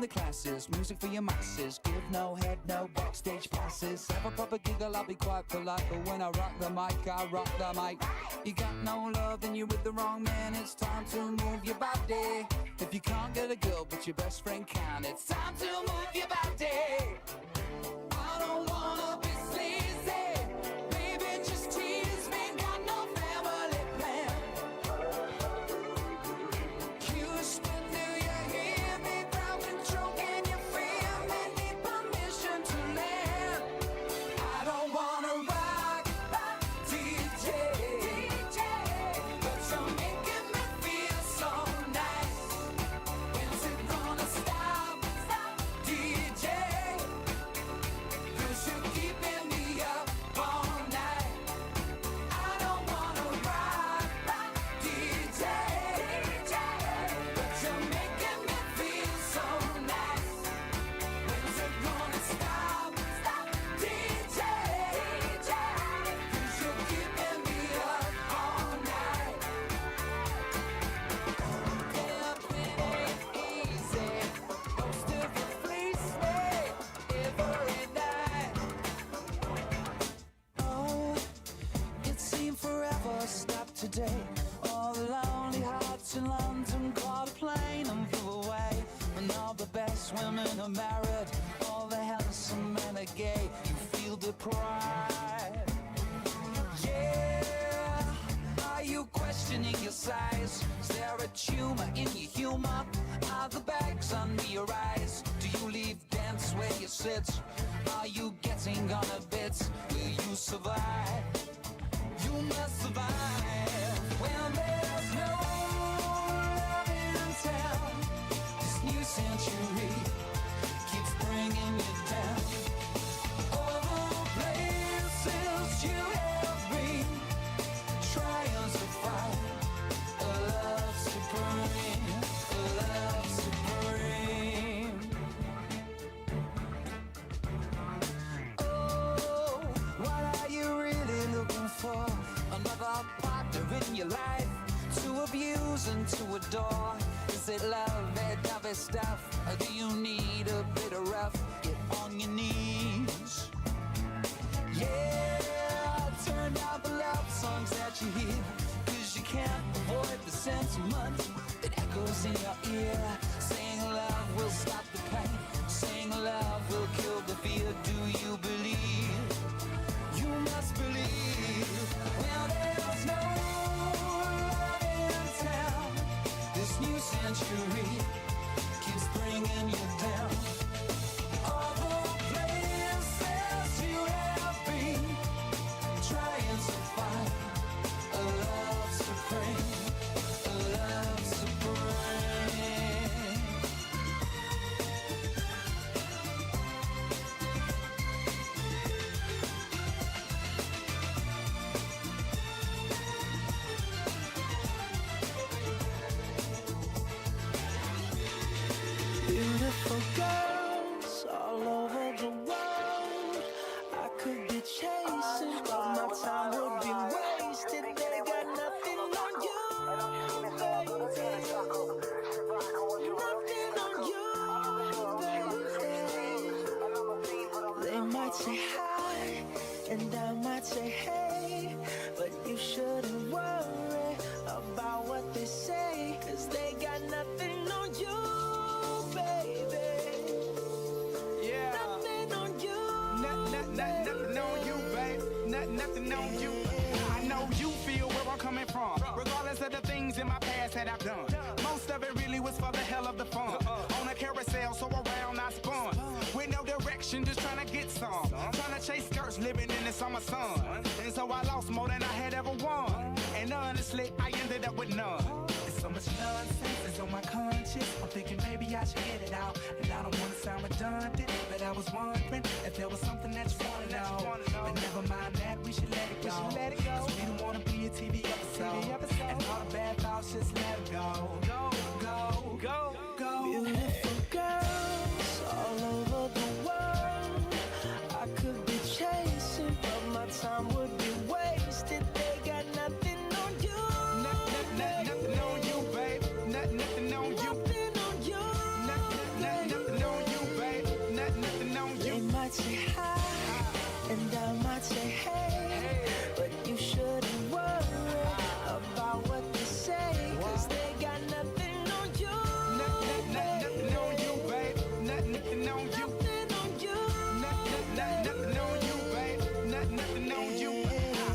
the classes, music for your masses. Give no head, no backstage passes. Have a proper giggle, I'll be quite polite, but when I rock the mic, I rock the mic. You got no love, then you're with the wrong man. It's time to move your body. If you can't get a girl, but your best friend can, it's time to move your body. I don't wanna be sleazy, baby, just tease me. Got no family plan. Houston, do you hear me? Ground control, can you feel me? Need permission to land. I don't wanna rock, DJ, but you're making me feel so nice. When's it gonna stop, DJ? 'Cause you're keeping me up all night. I don't wanna rock, DJ, but you're making me feel so nice. When's it gonna stop, DJ? 'Cause you're keeping me up all night. Up, it ain't easy. Most of you fleece me every night. Oh, it seemed forever stopped today. All the lonely hearts in London caught a plane and flew away. And all the best women are married, all the handsome men are gay. You feel deprived. Yeah, are you questioning your size? Is there a tumor in your humor? Are the bags under your eyes? Do you leave dance where you sit? Are you getting on a bit? Will you survive? You must survive. Well, there's no love in town. This new century keeps bringing you down. All the places you have been, trying to find a love supreme, a love supreme. Oh, what are you really looking for? Another partner in your life to abuse and to adore? Is it love, that dovey stuff? Or do you need a bit of rough? Get on your knees. Yeah, turn down the love songs that you hear, 'cause you can't avoid the sentiment that echoes in your ear. Saying love will stop the pain, saying love will kill the fear. Do you believe? You must believe. Well, there's no love in town. This new century keeps bringing you down. All the places you have been, trying to find a love supreme, a love supreme. Beautiful girls all over the world. I could be chasing, but my time would be wasted. They got nothing on you, baby. Nothing on you, baby. They might say hi, and I might say hey, but you shouldn't worry about what they say, 'cause they got nothing on you, baby. Yeah. Nothing on you. Nothing on you, babe. Nothing on you. I know you feel where I'm coming from, regardless of the things in my past that I've done. Most of it really was for the hell of the fun. On a carousel, so around I spun. With no direction, just trying to get some. Trying to chase skirts, living in the summer sun. And so I lost more than I had ever won. And honestly, I ended up with none. There's so much nonsense is on my conscience. I'm thinking maybe I should get it out. And I don't want to sound redundant, but I was wondering if there was something that you want to know. But never mind that, we should let it go. 'Cause we don't want to be a TV episode. And all the bad thoughts, just let it go. Go, go, go, go. Beautiful girls all over the world. I could be chasing, but my time would be wasted. They got nothing on you. Nothing on you, babe. Nothing on you. Nothing on you. Nothing might say hi, and I might say hey, but you shouldn't worry about what they say, cause they got nothing on you. Nothing on you, babe. Nothing on you. Nothing on you. Nothing on you, babe. Nothing on you.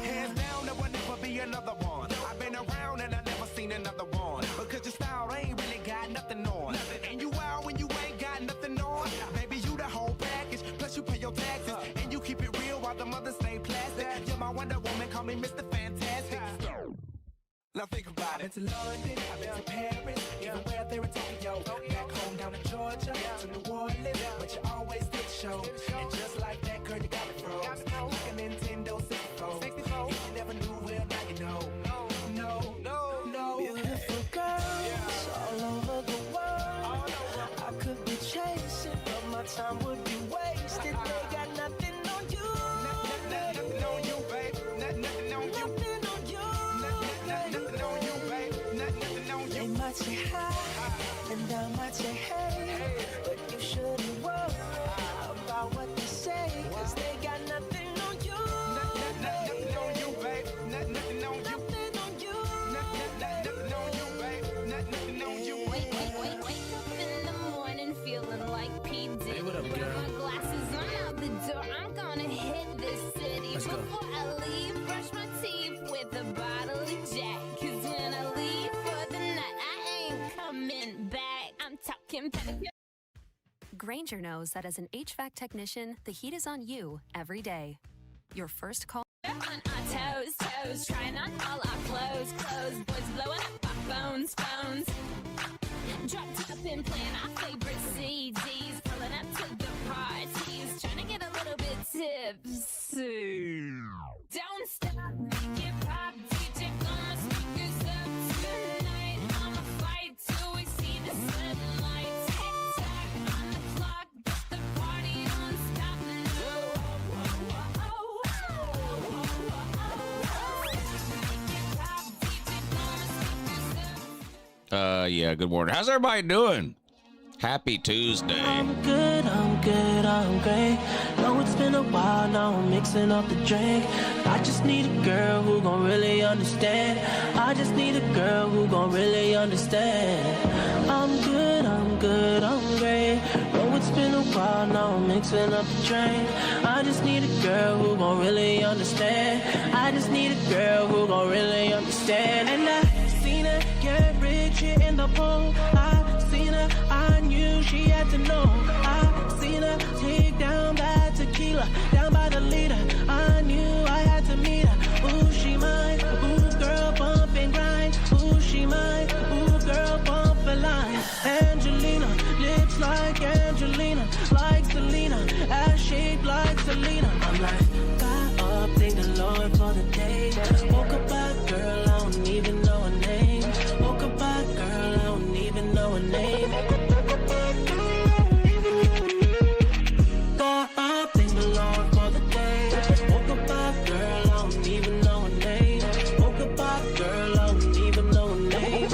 Hands down, there will never be another one. I've been around and I never seen another one. Because your style ain't really got nothing on. And you out when you ain't got nothing on. Baby, you the whole package. Plus you pay your taxes. And you keep it real while the mothers stay plastic. You're my Wonder Woman, call me Mr. Fantastic. Now think about it. I've been to London, I've been to Paris, even where there in Tokyo. Back home down in Georgia, to New Orleans, but you always did the show. And just like that, girl, you got it froze. Like a Nintendo 64. If you never knew, well, now you know. No. Beautiful girls all over the world. I could be chasing, but my time would be wasted. They got nothing on you. Nothing on you, babe. Nothing on you. Nothing on you. Nothing on you, babe. Nothing on They you. might say hi, and I might say hey, but you shouldn't worry about what they say, cause they got nothing on you. Nothing on you, babe. Nothing on you. Nothing on you. Nothing on you, babe. Nothing on you. Wake up in the morning feeling like P. Diddy. Hey, what up, Put girl? my glasses on out the door. I'm gonna hit this city. Let's go. Before I leave, brush my teeth with a bottle of Jack. Cause when I leave for the night, I ain't coming back. I'm talking pedicure. Granger knows that as an HVAC technician, the heat is on you every day. Your first call. On our toes, trying on all our clothes, boys blowing up our phones. Dropped up and playing our favorite CDs, pulling up to the parties, trying to get a little bit tipsy. Don't stop, make it pop, DJ, blow my speakers up tonight. I'ma fight till we see the sunlight. Tick tock on the clock, but the party don't stop. Yeah, good morning. How's everybody doing? Happy Tuesday. I'm good, I'm great. Know it's been a while, now I'm mixing up the drink. I just need a girl who gon' really understand. I just need a girl who gon' really understand. I'm good, I'm great. Know it's been a while, now I'm mixing up the drink. I just need a girl who gon' really understand. I just need a girl who gon' really understand. And I seen her get rich here in the pool. I seen her, I knew she had to know. I seen her take down that tequila, down by the leader. I knew I had to meet her. Ooh, she mine. Ooh, girl, bump and grind. Ooh, she mine. Ooh, girl, bump a line. Angelina, lips like Angelina, like Selena, ass shaped like Selena. I'm like, got up, thank the Lord for the day. Woke up by girl, I don't even know her name. Woke up by girl, I don't even know her name. Got up, thank the Lord for the day. Woke up by girl, I don't even know her name. Woke up by girl, I don't even know her name.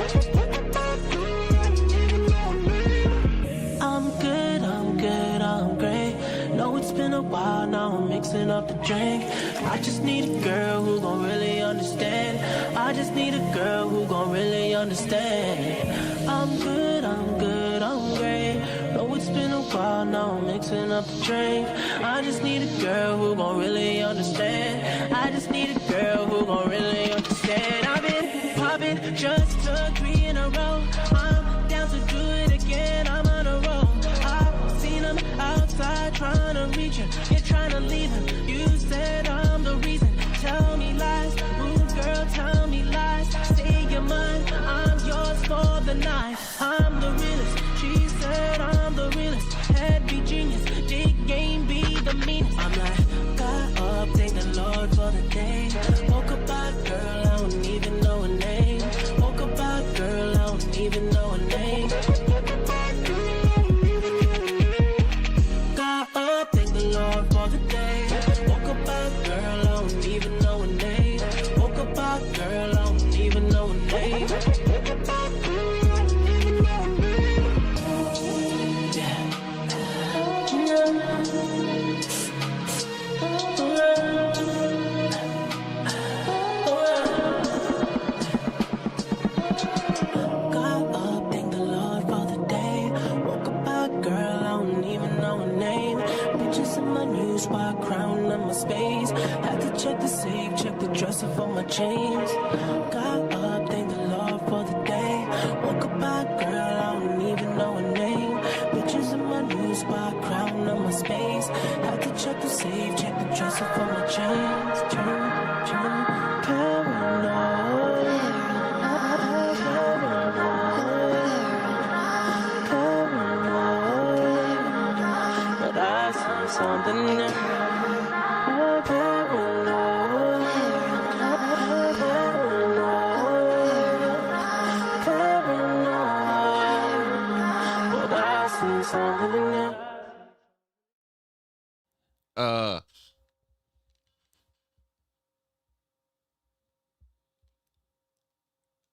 I'm great. Know it's been a while, now I'm mixing up the drink. I just need a girl who gon' really understand. I just need a girl who gon' really understand. I'm good, I'm great. Know it's been a while, now I'm mixing up the drink. I just need a girl who gon' really understand. I just need a girl who gon' really understand. I've been popping just 3 in a row. I'm down to do it again, I'm on a roll. I've seen him outside trying to reach him. You're trying to leave him. You said I'm the reason. Tell me lies, ooh girl, tell me lies. Say you're mine, I'm yours for the night. I'm the realest, she said I'm the realest. Head be genius, dig game be the meanest. I'm like, got up, thank the Lord for the day. Woke up by girl, I don't even know her name. Woke up by girl, I don't even know her name. Got up, thank the Lord for the day. in my new spot, crown on my space. Had to check the safe, check the dresser for my chains. Got up, thank the Lord for the day. Woke up by a girl, I don't even know her name. Bitches in my new spot, crown on my space. Had to check the safe, check the dresser for my chains. But I see something new. But I see something new.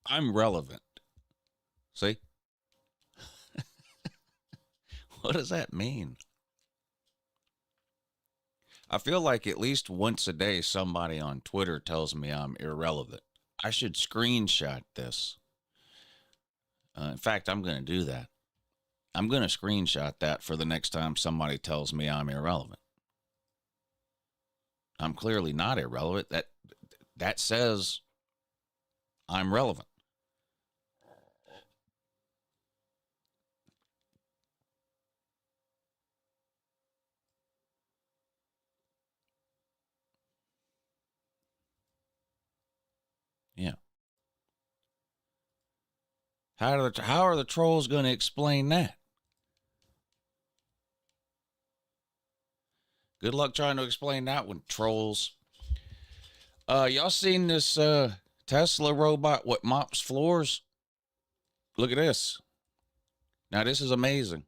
I'm relevant. See? What does that mean? I feel like at least once a day somebody on Twitter tells me I'm irrelevant. I should screenshot this. In fact, I'm going to do that. I'm going to screenshot that for the next time somebody tells me I'm irrelevant. I'm clearly not irrelevant. That says I'm relevant. Yeah. How are the trolls going to explain that? Good luck trying to explain that one, trolls. Y'all seen this Tesla robot what mops floors? Look at this. Now this is amazing.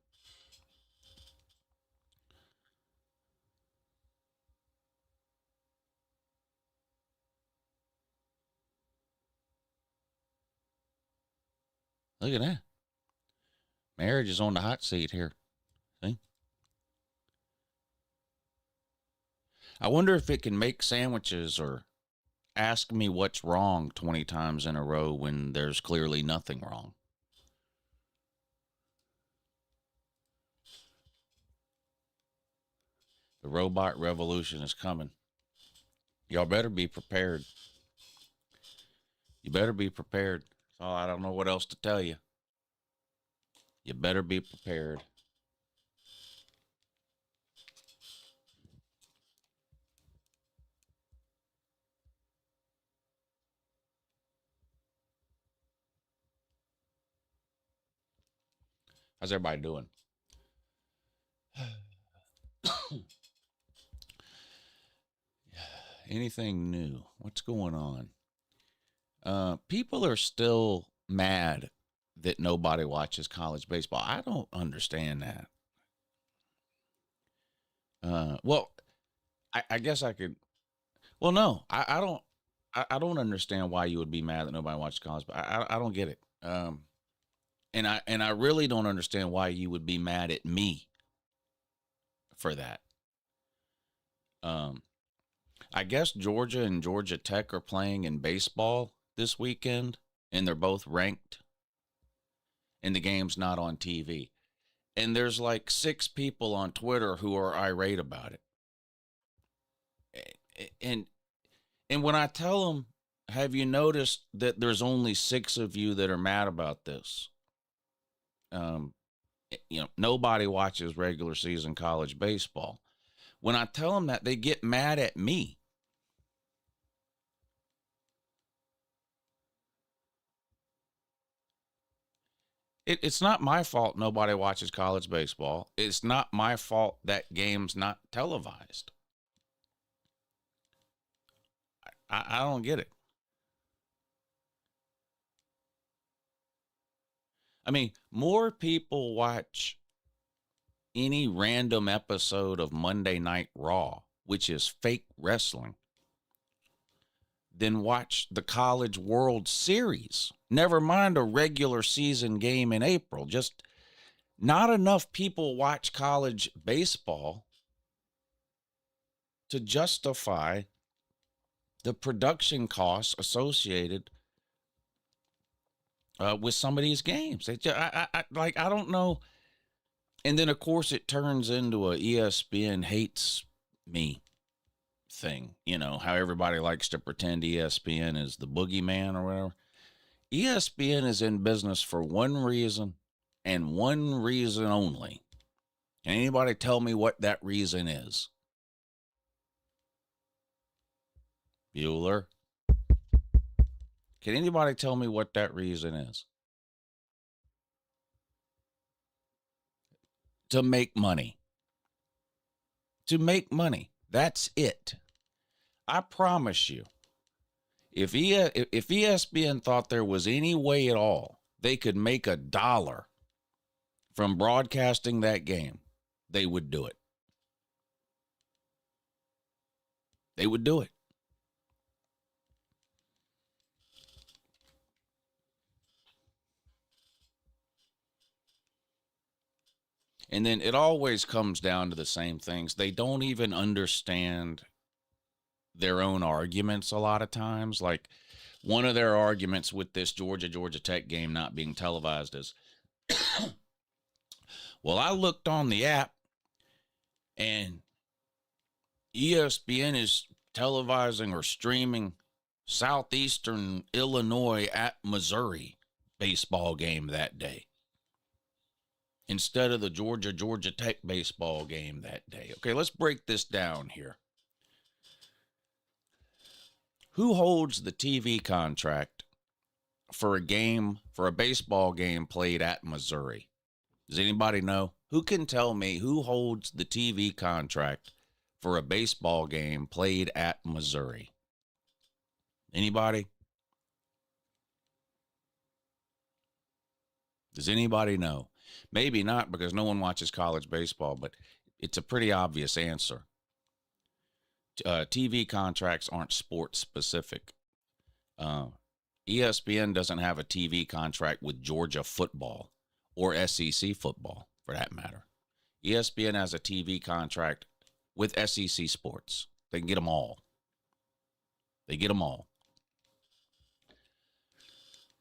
Look at that. Marriage is on the hot seat here. See? I wonder if it can make sandwiches or ask me what's wrong 20 times in a row when there's clearly nothing wrong. The robot revolution is coming. Y'all better be prepared. You better be prepared. Oh, I don't know what else to tell you. You better be prepared. How's everybody doing? Anything new? What's going on? People are still mad that nobody watches college baseball. I don't understand that. Well, I guess I could. Well, no, I don't. I don't understand why you would be mad that nobody watches college, but I don't get it. And I really don't understand why you would be mad at me for that. I guess Georgia and Georgia Tech are playing in baseball this weekend, and they're both ranked, and the game's not on TV. And there's like 6 people on Twitter who are irate about it. And when I tell them, have you noticed that there's only 6 of you that are mad about this? Nobody watches regular season college baseball. When I tell them that, they get mad at me. It's not my fault nobody watches college baseball. It's not my fault that game's not televised. I don't get it. I mean, more people watch any random episode of Monday Night Raw, which is fake wrestling, than watch the College World Series. Never mind a regular season game in April. Just not enough people watch college baseball to justify the production costs associated with some of these games. I don't know. And then, of course, it turns into a ESPN hates me thing. You know, how everybody likes to pretend ESPN is the boogeyman or whatever. ESPN is in business for one reason and one reason only. Can anybody tell me what that reason is? Bueller? Can anybody tell me what that reason is? To make money. To make money. That's it. I promise you, if ESPN thought there was any way at all they could make $1 from broadcasting that game, they would do it. They would do it. And then it always comes down to the same things. They don't even understand their own arguments a lot of times. Like, one of their arguments with this Georgia Tech game not being televised is, well, I looked on the app and ESPN is televising or streaming Southeastern Illinois at Missouri baseball game that day instead of the Georgia Tech baseball game that day. Okay, let's break this down here. Who holds the TV contract for a baseball game played at Missouri? Does anybody know? Who can tell me who holds the TV contract for a baseball game played at Missouri? Anybody? Does anybody know? Maybe not, because no one watches college baseball, but it's a pretty obvious answer. TV contracts aren't sports specific. ESPN doesn't have a TV contract with Georgia football or SEC football, for that matter. ESPN has a TV contract with SEC sports. They can get them all. They get them all.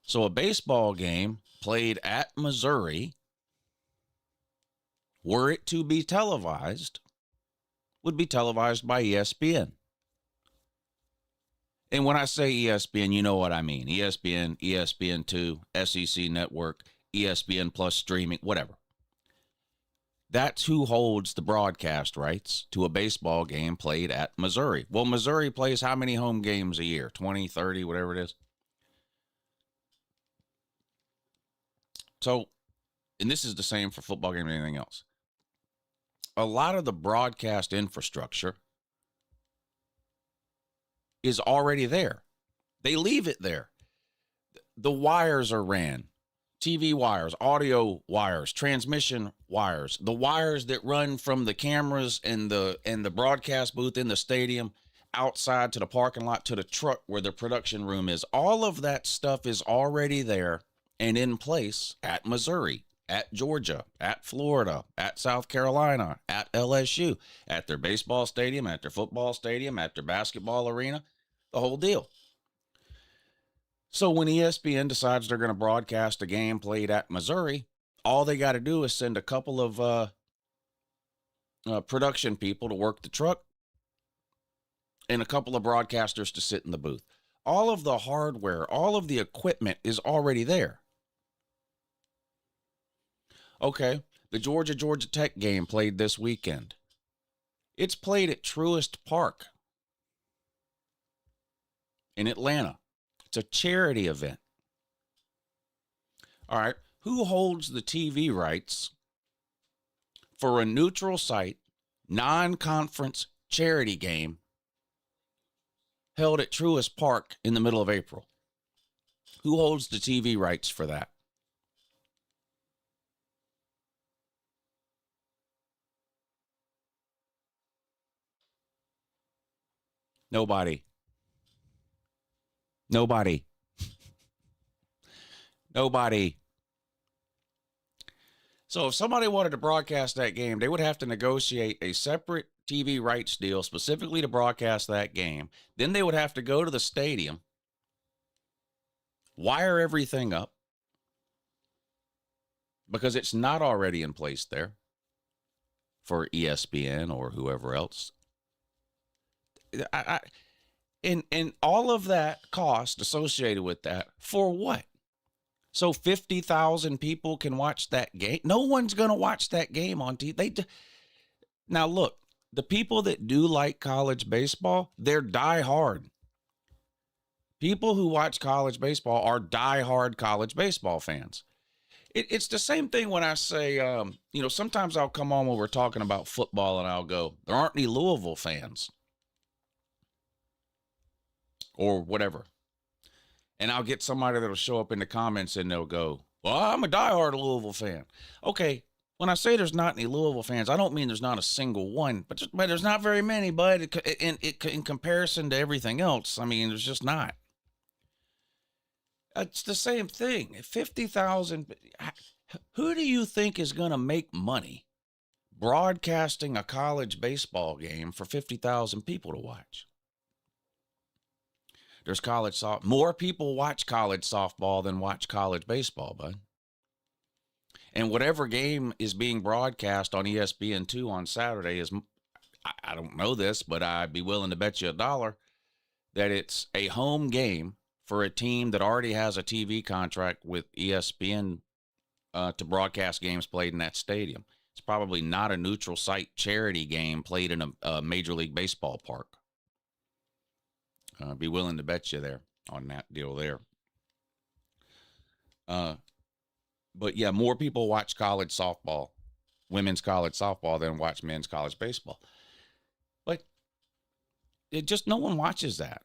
So a baseball game played at Missouri, were it to be televised, would be televised by ESPN. And when I say ESPN, you know what I mean. ESPN, ESPN2, SEC Network, ESPN Plus streaming, whatever. That's who holds the broadcast rights to a baseball game played at Missouri. Well, Missouri plays how many home games a year? 20, 30, whatever it is. So, and this is the same for football games and anything else. A lot of the broadcast infrastructure is already there. They leave it there. The wires are ran. TV wires, audio wires, transmission wires, the wires that run from the cameras and the broadcast booth in the stadium outside to the parking lot to the truck where the production room is. All of that stuff is already there and in place at Missouri, at Georgia, at Florida, at South Carolina, at LSU, at their baseball stadium, at their football stadium, at their basketball arena, the whole deal. So when ESPN decides they're going to broadcast a game played at Missouri, all they got to do is send a couple of production people to work the truck and a couple of broadcasters to sit in the booth. All of the hardware, all of the equipment is already there. Okay, the Georgia Tech game played this weekend. It's played at Truist Park in Atlanta. It's a charity event. All right, who holds the TV rights for a neutral site, non-conference charity game held at Truist Park in the middle of April? Who holds the TV rights for that? Nobody. Nobody. Nobody. So if somebody wanted to broadcast that game, they would have to negotiate a separate TV rights deal specifically to broadcast that game. Then they would have to go to the stadium, wire everything up, because it's not already in place there. for ESPN or whoever else. And all of that cost associated with that for what? So 50,000 people can watch that game. No one's going to watch that game on TV. Now look, the people that do like college baseball, they're diehard. People who watch college baseball are diehard college baseball fans. It's the same thing when I say, sometimes I'll come on when we're talking about football and I'll go, there aren't any Louisville fans or whatever. And I'll get somebody that'll show up in the comments and they'll go, well, I'm a diehard Louisville fan. Okay, when I say there's not any Louisville fans, I don't mean there's not a single one, but there's not very many, but in comparison to everything else, I mean, there's just not. It's the same thing. 50,000. Who do you think is going to make money broadcasting a college baseball game for 50,000 people to watch? There's college softball. More people watch college softball than watch college baseball, bud. And whatever game is being broadcast on ESPN2 on Saturday is, I don't know this, but I'd be willing to bet you $1 that it's a home game for a team that already has a TV contract with ESPN to broadcast games played in that stadium. It's probably not a neutral site charity game played in a Major League Baseball park. Be willing to bet you there on that deal there. But yeah, more people watch college softball, women's college softball than watch men's college baseball. But no one watches that.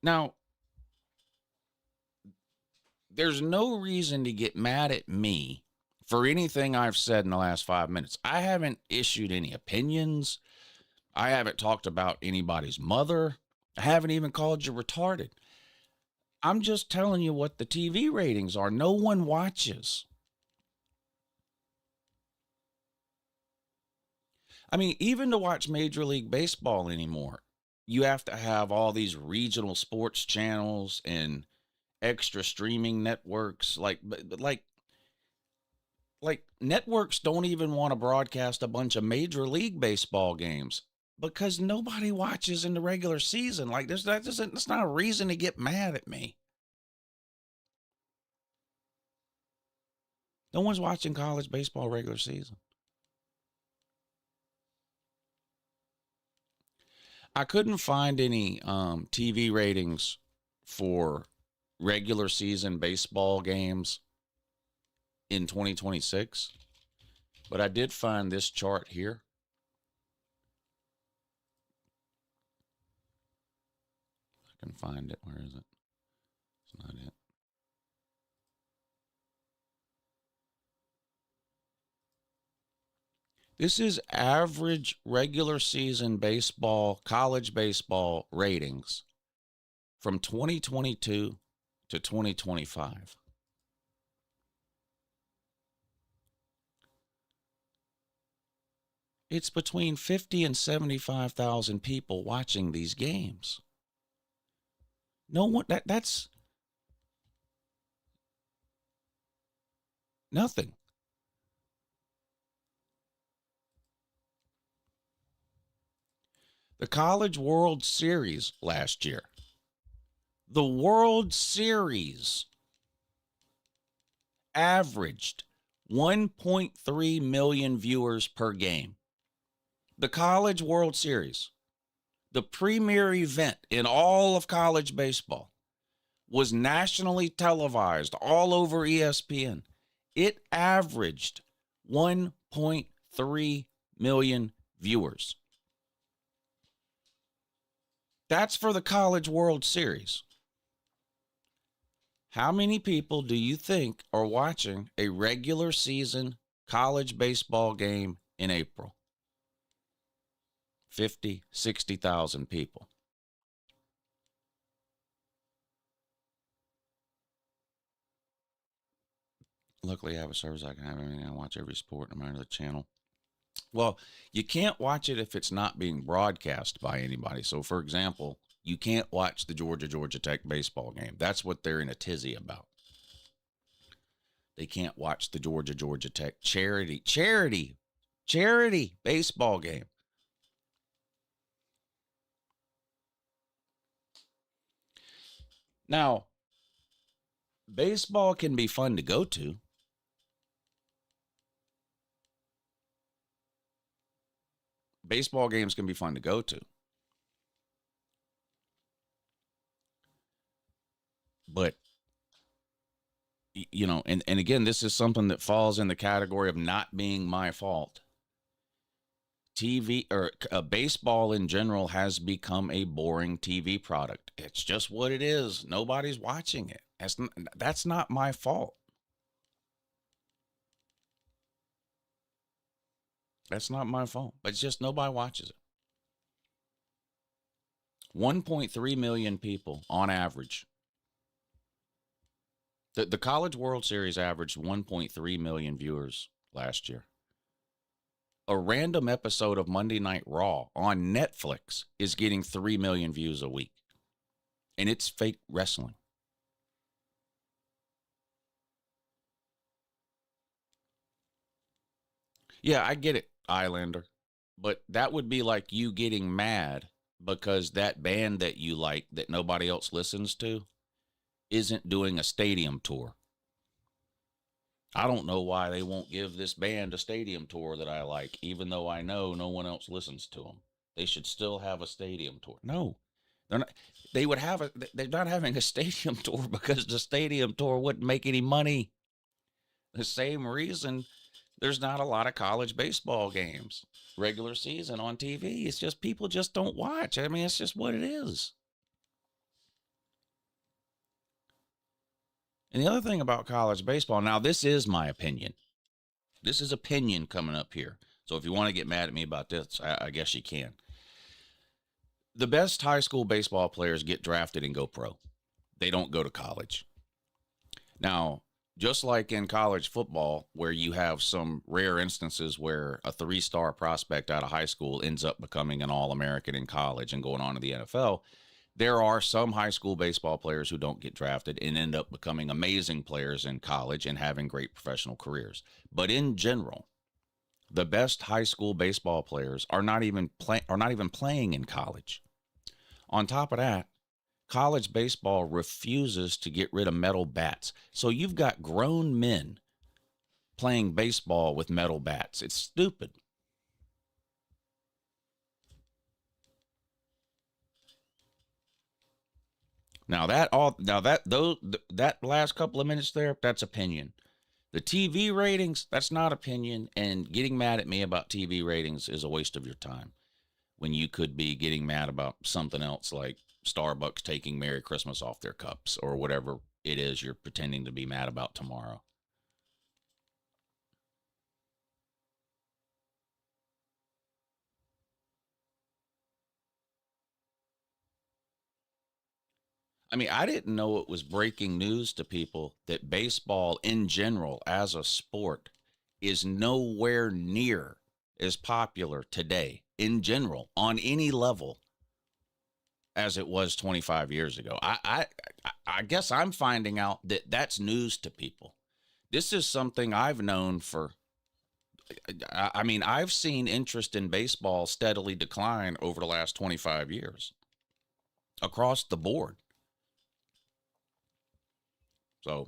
Now, there's no reason to get mad at me for anything I've said in the last 5 minutes. I haven't issued any opinions. I haven't talked about anybody's mother. I haven't even called you retarded. I'm just telling you what the TV ratings are. No one watches. I mean, even to watch Major League Baseball anymore, you have to have all these regional sports channels and extra streaming networks. Like networks don't even want to broadcast a bunch of Major League Baseball games because nobody watches in the regular season. Like that's not a reason to get mad at me. No one's watching college baseball regular season. I couldn't find any TV ratings for regular season baseball games in 2026, but I did find this chart here. I can find it. Where is it? It's not it. This is average regular season baseball, college baseball ratings from 2022 to 2025. It's between 50 and 75,000 people watching these games. No one, that's nothing. The College World Series last year. The World Series averaged 1.3 million viewers per game. The College World Series, the premier event in all of college baseball, was nationally televised all over ESPN. It averaged 1.3 million viewers. That's for the College World Series. How many people do you think are watching a regular season college baseball game in April? 50, 60,000 people. Luckily, I have a service I can have everything. I watch every sport no matter the channel. Well, you can't watch it if it's not being broadcast by anybody. So, for example, you can't watch the Georgia Tech baseball game. That's what they're in a tizzy about. they can't watch the Georgia Tech charity baseball game. Now, baseball can be fun to go to. Baseball games can be fun to go to. But, you know, and again, this is something that falls in the category of not being my fault. TV or baseball in general has become a boring TV product. It's just what it is. Nobody's watching it. That's not my fault. That's not my fault. But it's just nobody watches it. 1.3 million people on average. The College World Series averaged 1.3 million viewers last year. A random episode of Monday Night Raw on Netflix is getting 3 million views a week. And it's fake wrestling. Yeah, I get it, Islander. But that would be like you getting mad because that band that you like that nobody else listens to isn't doing a stadium tour. I don't know why they won't give this band a stadium tour that I like, even though I know no one else listens to them. They should still have a stadium tour. No, they're not. They would have they're not having a stadium tour because the stadium tour wouldn't make any money. The same reason there's not a lot of college baseball games, regular season on TV. It's just people just don't watch. I mean, it's just what it is. And the other thing about college baseball, now this is my opinion. This is opinion coming up here. So if you want to get mad at me about this, I guess you can. The best high school baseball players get drafted and go pro. They don't go to college. Now, just like in college football, where you have some rare instances where a 3-star prospect out of high school ends up becoming an All-American in college and going on to the NFL, there are some high school baseball players who don't get drafted and end up becoming amazing players in college and having great professional careers. But in general, the best high school baseball players are not even playing in college. On top of that, college baseball refuses to get rid of metal bats. So you've got grown men playing baseball with metal bats. It's stupid. Now that last couple of minutes there, that's opinion. The TV ratings, that's not opinion. And getting mad at me about TV ratings is a waste of your time when you could be getting mad about something else like Starbucks taking Merry Christmas off their cups or whatever it is you're pretending to be mad about tomorrow. I mean, I didn't know it was breaking news to people that baseball in general as a sport is nowhere near as popular today in general on any level as it was 25 years ago. I guess I'm finding out that that's news to people. This is something I've known for, I mean, I've seen interest in baseball steadily decline over the last 25 years across the board. So,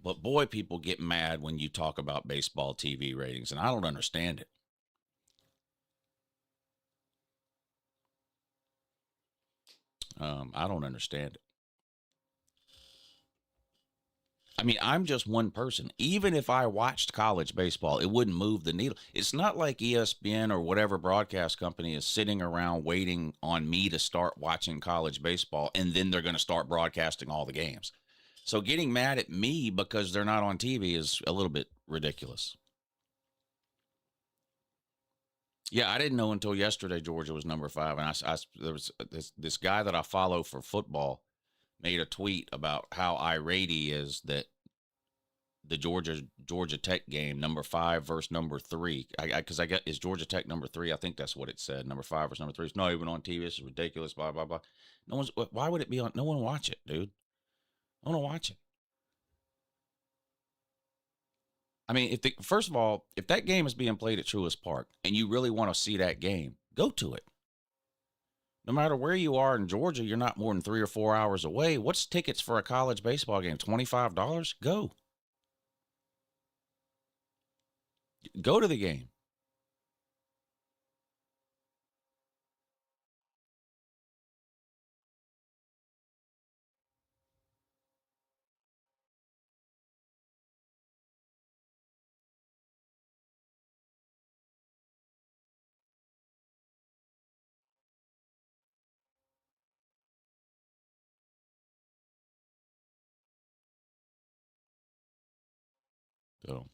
but boy, people get mad when you talk about baseball TV ratings, and I don't understand it. I don't understand it. I mean, I'm just one person. Even if I watched college baseball, it wouldn't move the needle. It's not like ESPN or whatever broadcast company is sitting around waiting on me to start watching college baseball, and then they're going to start broadcasting all the games. So getting mad at me because they're not on TV is a little bit ridiculous. Yeah, I didn't know until yesterday Georgia was number 5, and there was this guy that I follow for football made a tweet about how irate he is that the Georgia Tech game, number 5 versus number 3, because I get, is Georgia Tech number 3? I think that's what it said. Number 5 versus number 3. It's not even on TV. This is ridiculous. Blah blah blah. Why would it be on? No one watch it, dude. I want to watch it. I mean, first of all, if that game is being played at Truist Park and you really want to see that game, go to it. No matter where you are in Georgia, you're not more than 3 or 4 hours away. What's tickets for a college baseball game? $25? Go. Go to the game. So,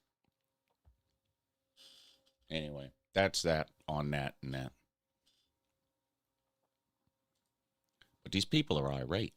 anyway, that's that on that and that. But these people are irate.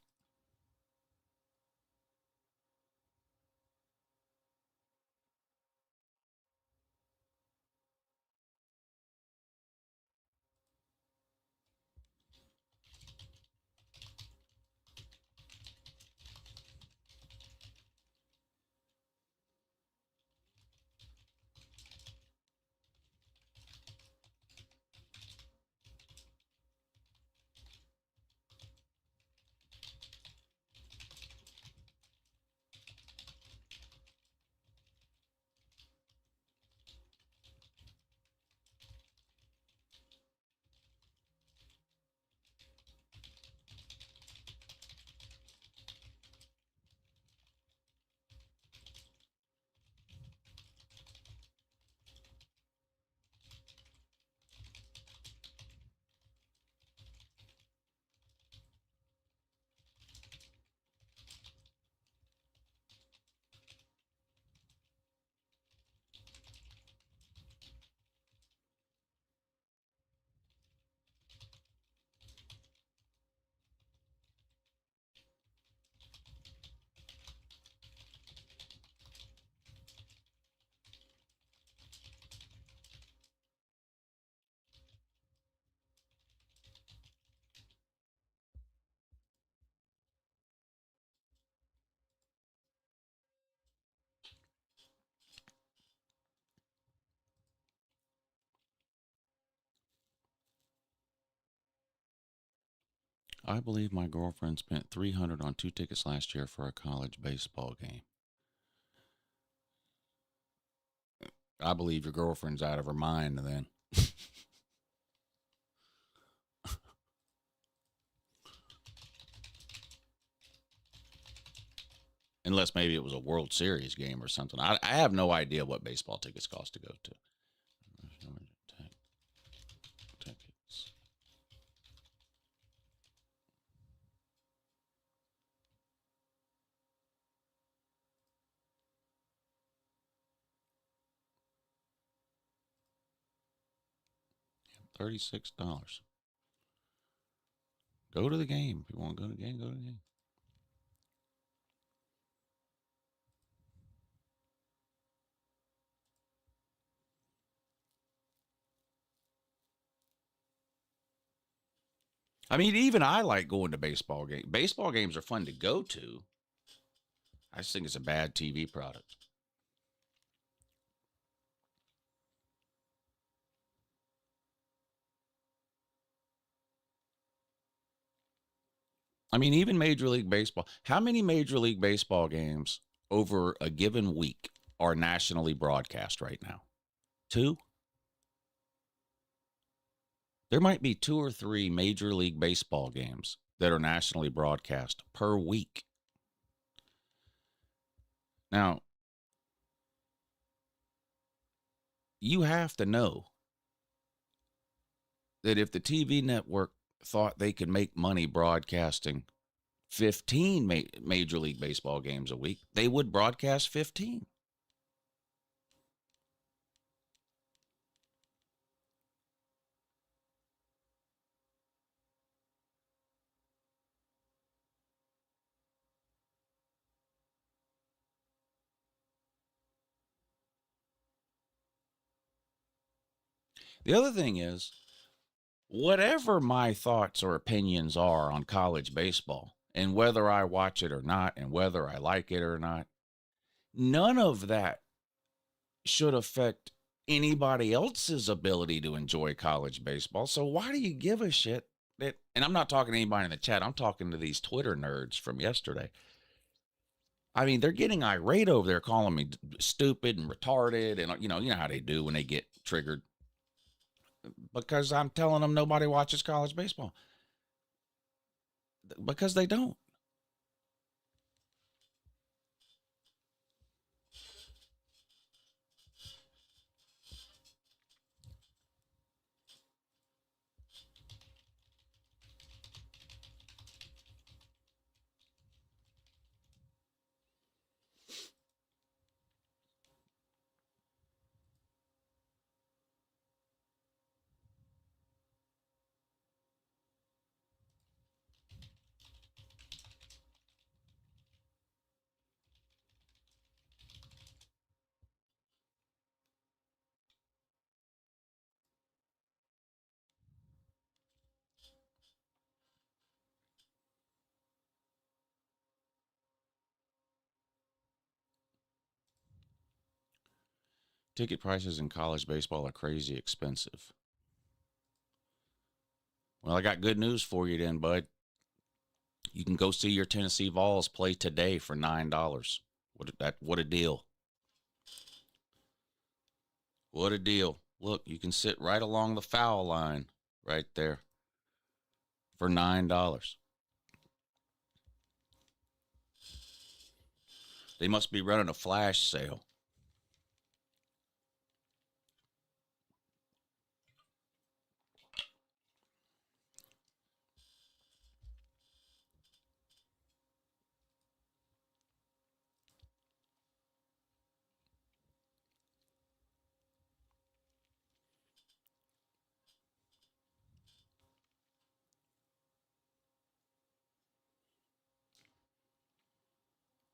I believe my girlfriend spent $300 on 2 tickets last year for a college baseball game. I believe your girlfriend's out of her mind then. Unless maybe it was a World Series game or something. I have no idea what baseball tickets cost to go to. Tickets. $36. Go to the game. If you want to go to the game, go to the game. I mean, even I like going to baseball games. Baseball games are fun to go to. I just think it's a bad TV product. I mean, even Major League Baseball. How many Major League Baseball games over a given week are nationally broadcast right now? 2? There might be 2 or 3 Major League Baseball games that are nationally broadcast per week. Now, you have to know that if the TV network thought they could make money broadcasting 15 Major League Baseball games a week, they would broadcast 15. The other thing is, whatever my thoughts or opinions are on college baseball, and whether I watch it or not, and whether I like it or not, none of that should affect anybody else's ability to enjoy college baseball. So why do you give a shit that, and I'm not talking to anybody in the chat, I'm talking to these Twitter nerds from yesterday. I mean, they're getting irate over there, calling me stupid and retarded, and you know how they do when they get triggered, because I'm telling them nobody watches college baseball, because they don't. Ticket prices in college baseball are crazy expensive. Well, I got good news for you then, bud. You can go see your Tennessee Vols play today for $9. What a deal. What a deal. Look, you can sit right along the foul line right there for $9. They must be running a flash sale.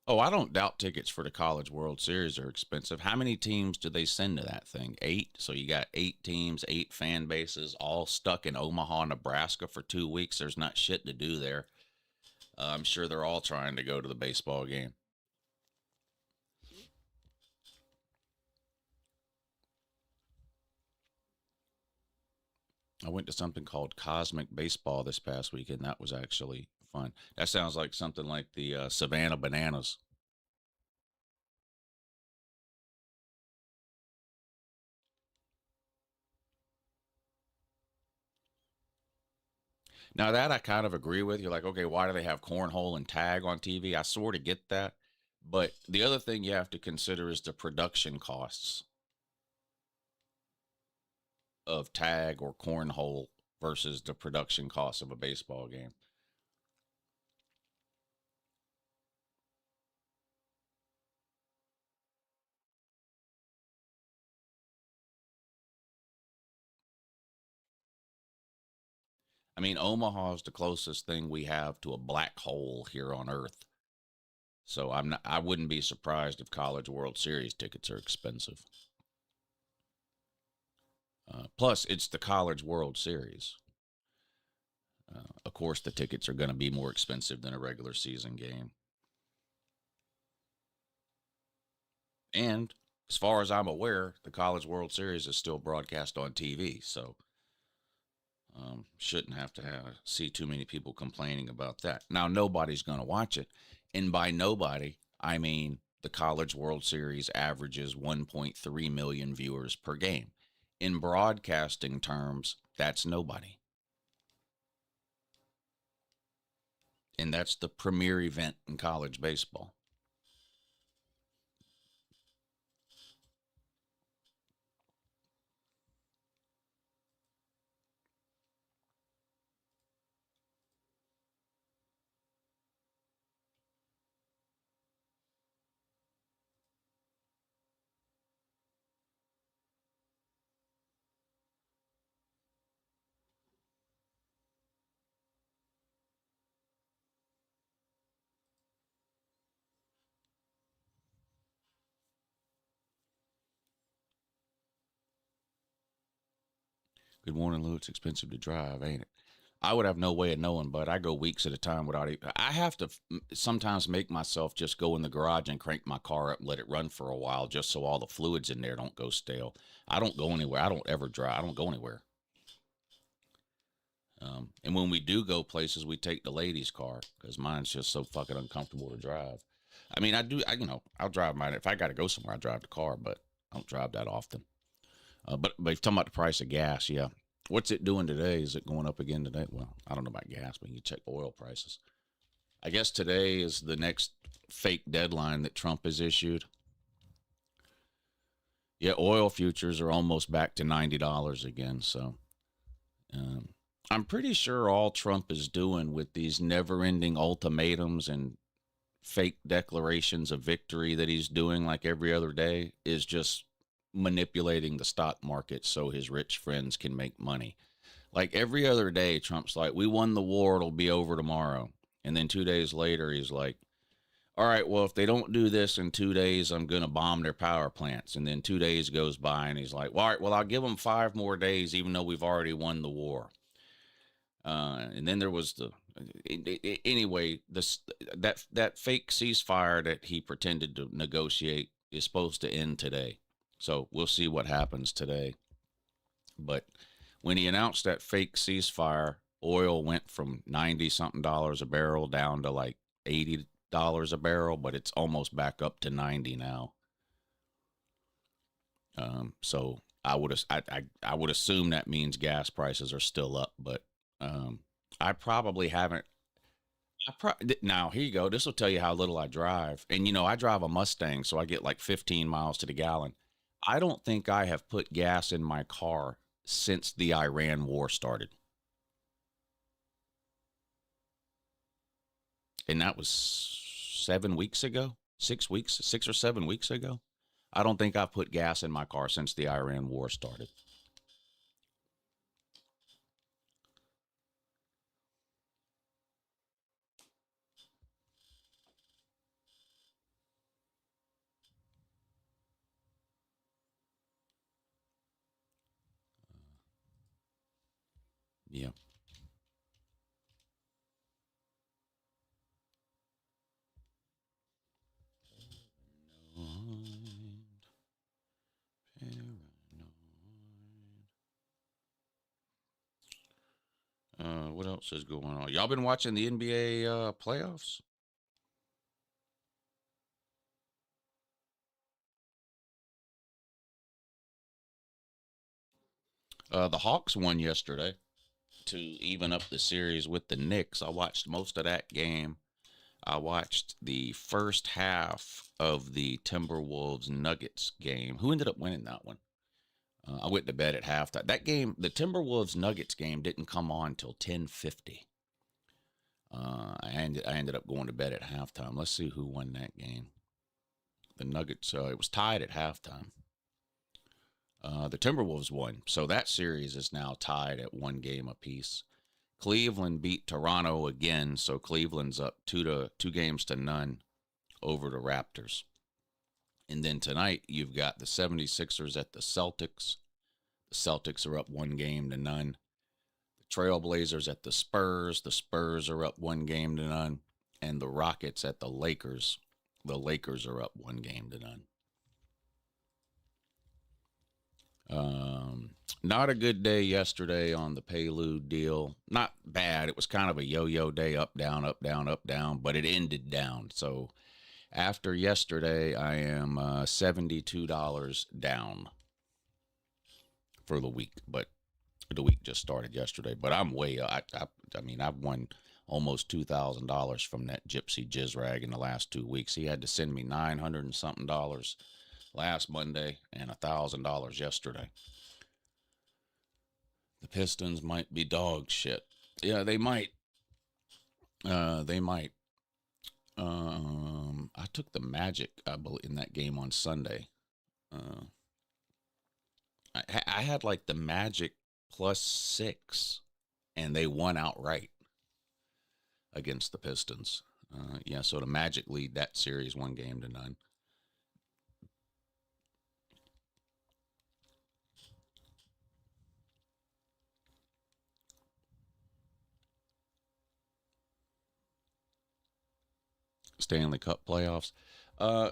Oh, I don't doubt tickets for the College World Series are expensive. How many teams do they send to that thing? 8? So you got 8 teams, 8 fan bases, all stuck in Omaha, Nebraska for 2 weeks. There's not shit to do there. I'm sure they're all trying to go to the baseball game. I went to something called Cosmic Baseball this past weekend. That was actually fun. That sounds like something like the Savannah Bananas. Now that I kind of agree with. You're like, okay, why do they have cornhole and tag on TV? I sort of get that. But the other thing you have to consider is the production costs of tag or cornhole versus the production costs of a baseball game. I mean, Omaha is the closest thing we have to a black hole here on Earth. So I wouldn't be surprised if College World Series tickets are expensive. Plus, it's the College World Series. Of course, the tickets are going to be more expensive than a regular season game. And as far as I'm aware, the College World Series is still broadcast on TV. So shouldn't have to see too many people complaining about that. Now, nobody's going to watch it. And by nobody, I mean the College World Series averages 1.3 million viewers per game. In broadcasting terms, that's nobody. And that's the premier event in college baseball. Good morning, Lou. It's expensive to drive, ain't it? I would have no way of knowing, but I go weeks at a time without it. I have to sometimes make myself just go in the garage and crank my car up and let it run for a while just so all the fluids in there don't go stale. I don't go anywhere. I don't ever drive. I don't go anywhere. And when we do go places, we take the ladies' car because mine's just so fucking uncomfortable to drive. I mean, I'll drive mine. If I got to go somewhere, I drive the car, but I don't drive that often. But if you're talking about the price of gas, yeah. What's it doing today? Is it going up again today? Well, I don't know about gas, but you check oil prices. I guess today is the next fake deadline that Trump has issued. Yeah, oil futures are almost back to $90 again. So I'm pretty sure all Trump is doing with these never-ending ultimatums and fake declarations of victory that he's doing like every other day is just manipulating the stock market so his rich friends can make money. Like every other day, Trump's like, we won the war, it'll be over tomorrow. And then 2 days later, he's like, all right, well, if they don't do this in 2 days, I'm going to bomb their power plants. And then 2 days goes by and he's like, well, all right, well, I'll give them 5 more days, even though we've already won the war. And then there was anyway, that fake ceasefire that he pretended to negotiate is supposed to end today. So we'll see what happens today. But when he announced that fake ceasefire, oil went from 90 something dollars a barrel down to like $80 a barrel, but it's almost back up to 90 now. So I would assume that means gas prices are still up, but I probably haven't. Now here you go. This will tell you how little I drive, and I drive a Mustang, so I get like 15 miles to the gallon. I don't think I have put gas in my car since the Iran war started. And that was 7 weeks ago, 6 weeks, 6 or 7 weeks ago. I don't think I've put gas in my car since the Iran war started. Yeah. What else is going on? Y'all been watching the NBA playoffs? The Hawks won yesterday to even up the series with the Knicks. I watched most of that game. I watched the first half of the Timberwolves Nuggets game. Who ended up winning that one? I went to bed at halftime. That game, the Timberwolves Nuggets game, didn't come on till 10:50. I ended up going to bed at halftime. Let's see who won that game. The Nuggets. It was tied at halftime. The Timberwolves won, so that series is now tied at 1 game apiece. Cleveland beat Toronto again, so Cleveland's up 2 games to none over the Raptors. And then tonight, you've got the 76ers at the Celtics. The Celtics are up 1 game to none. The Trailblazers at the Spurs. The Spurs are up 1 game to none. And the Rockets at the Lakers. The Lakers are up 1 game to none. Not a good day yesterday on the Prelude deal. Not bad. It was kind of a yo-yo day, up, down, up, down, up, down, but it ended down. So after yesterday, I am $72 down for the week, but the week just started yesterday. But I'm way up. I mean, I've won almost $2,000 from that gypsy jizzrag in the last 2 weeks. He had to send me $900 and something last Monday and $1,000 yesterday. The Pistons might be dog shit. Yeah, they might. They might. I took the Magic, I believe, in that game on Sunday. I had like the Magic +6, and they won outright against the Pistons. Yeah, so the Magic lead that series 1 game to none. Stanley Cup playoffs.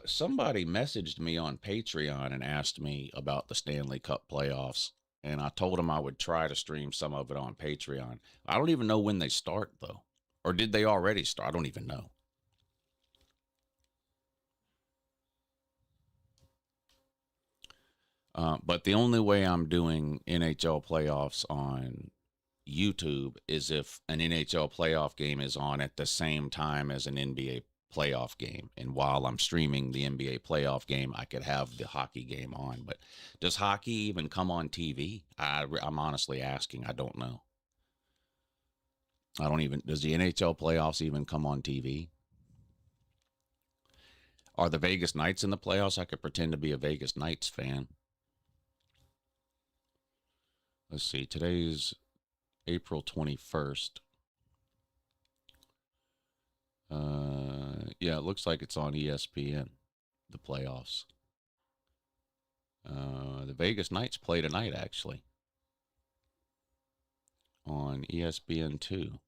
Somebody messaged me on Patreon and asked me about the Stanley Cup playoffs, and I told them I would try to stream some of it on Patreon. I don't even know when they start, though. Or did they already start? I don't even know. But the only way I'm doing NHL playoffs on YouTube is if an NHL playoff game is on at the same time as an NBA playoff game. And while I'm streaming the NBA playoff game, I could have the hockey game on. But does hockey even come on TV? I'm honestly asking. I don't know. Does the NHL playoffs even come on TV? Are the Vegas Knights in the playoffs? I could pretend to be a Vegas Knights fan. Let's see. Today's April 21st. Yeah, it looks like it's on ESPN, the playoffs. The Vegas Knights play tonight, actually, on ESPN2.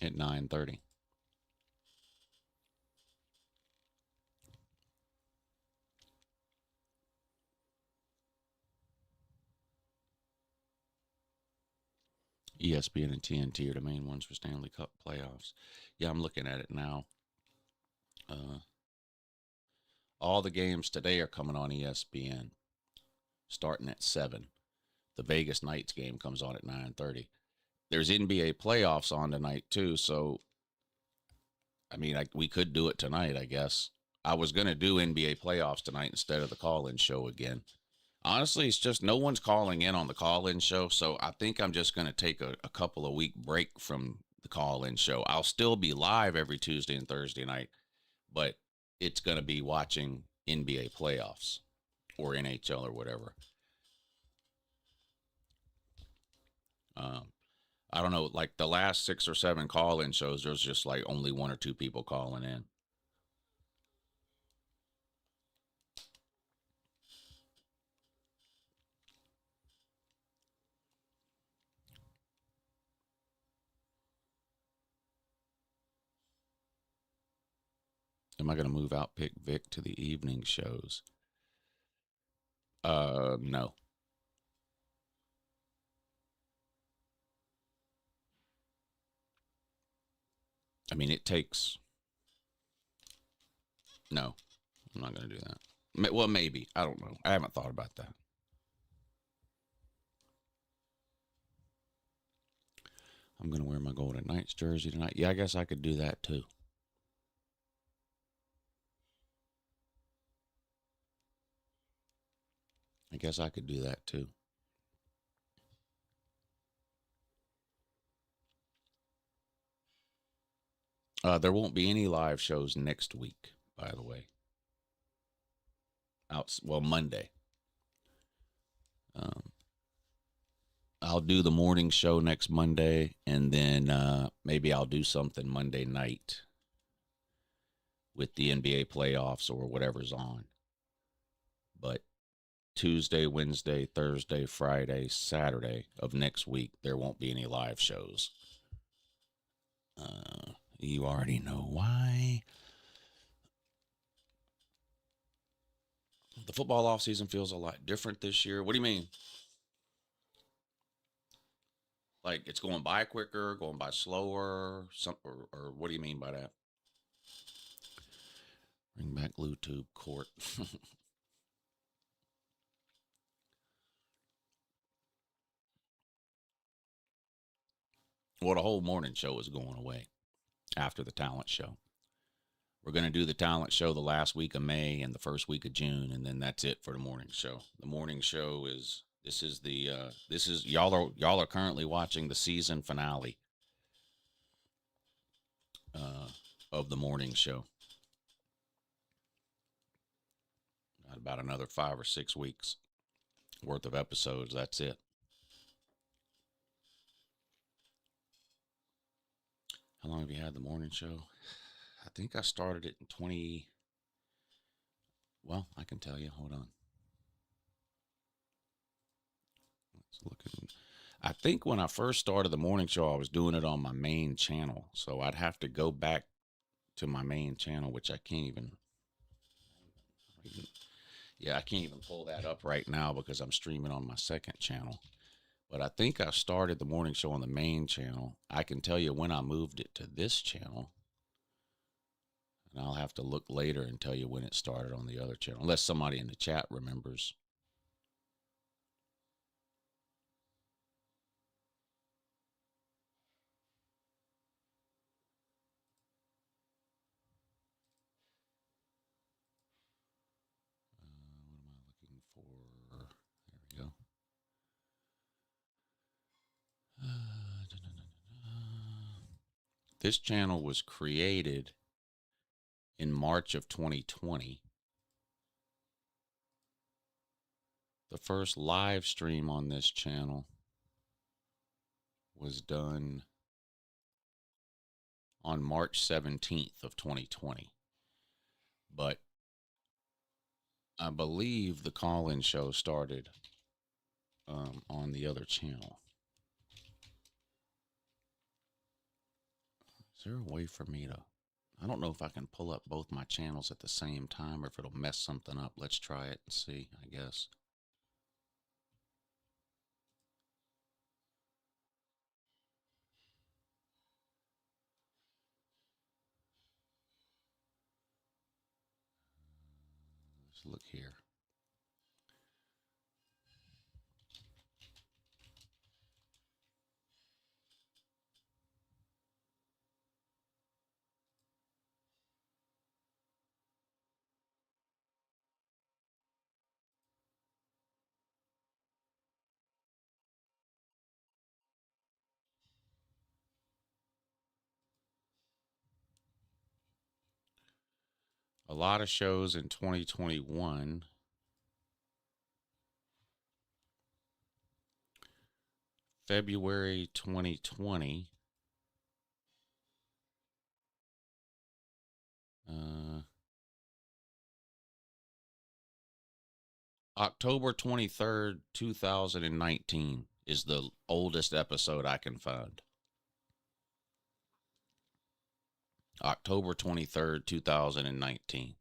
At 9:30. ESPN and TNT are the main ones for Stanley Cup playoffs. Yeah, I'm looking at it now. All the games today are coming on ESPN, starting at 7. The Vegas Knights game comes on at 9:30. There's NBA playoffs on tonight, too, so, I mean, we could do it tonight, I guess. I was going to do NBA playoffs tonight instead of the call-in show again. Honestly, it's just no one's calling in on the call-in show, so I think I'm just going to take a couple of week break from the call-in show. I'll still be live every Tuesday and Thursday night, but it's going to be watching NBA playoffs or NHL or whatever. I don't know, like the last 6 or 7 call-in shows, there's just like only 1 or 2 people calling in. Am I going to move out Pick Vic to the evening shows? No. I mean, it takes... No, I'm not going to do that. Well, maybe. I don't know. I haven't thought about that. I'm going to wear my Golden Knights jersey tonight. Yeah, I guess I could do that too. I guess I could do that too. There won't be any live shows next week, by the way. Monday. I'll do the morning show next Monday, and then maybe I'll do something Monday night with the NBA playoffs or whatever's on. But Tuesday, Wednesday, Thursday, Friday, Saturday of next week, there won't be any live shows. You already know why. The football offseason feels a lot different this year. What do you mean? Like it's going by quicker, going by slower, or what do you mean by that? Bring back YouTube Court. Well, the whole morning show is going away after the talent show. We're going to do the talent show the last week of May and the first week of June, and then that's it for the morning show. The morning show is y'all are currently watching the season finale of the morning show. Got about another 5 or 6 weeks worth of episodes. That's it. How long have you had the morning show? I think I started it in well, I can tell you. Hold on. Let's look at I think when I first started the morning show, I was doing it on my main channel. So I'd have to go back to my main channel, which I can't even. Yeah, I can't even pull that up right now because I'm streaming on my second channel. But I think I started the morning show on the main channel. I can tell you when I moved it to this channel. And I'll have to look later and tell you when it started on the other channel, unless somebody in the chat remembers. What am I looking for? There we go. This channel was created in March of 2020. The first live stream on this channel was done on March 17th of 2020. But I believe the call-in show started on the other channel. Is there a way for me to... I don't know if I can pull up both my channels at the same time or if it'll mess something up. Let's try it and see, I guess. Let's look here. A lot of shows in 2021. February 2020. October 23rd, 2019 is the oldest episode I can find. October 23rd, 2019.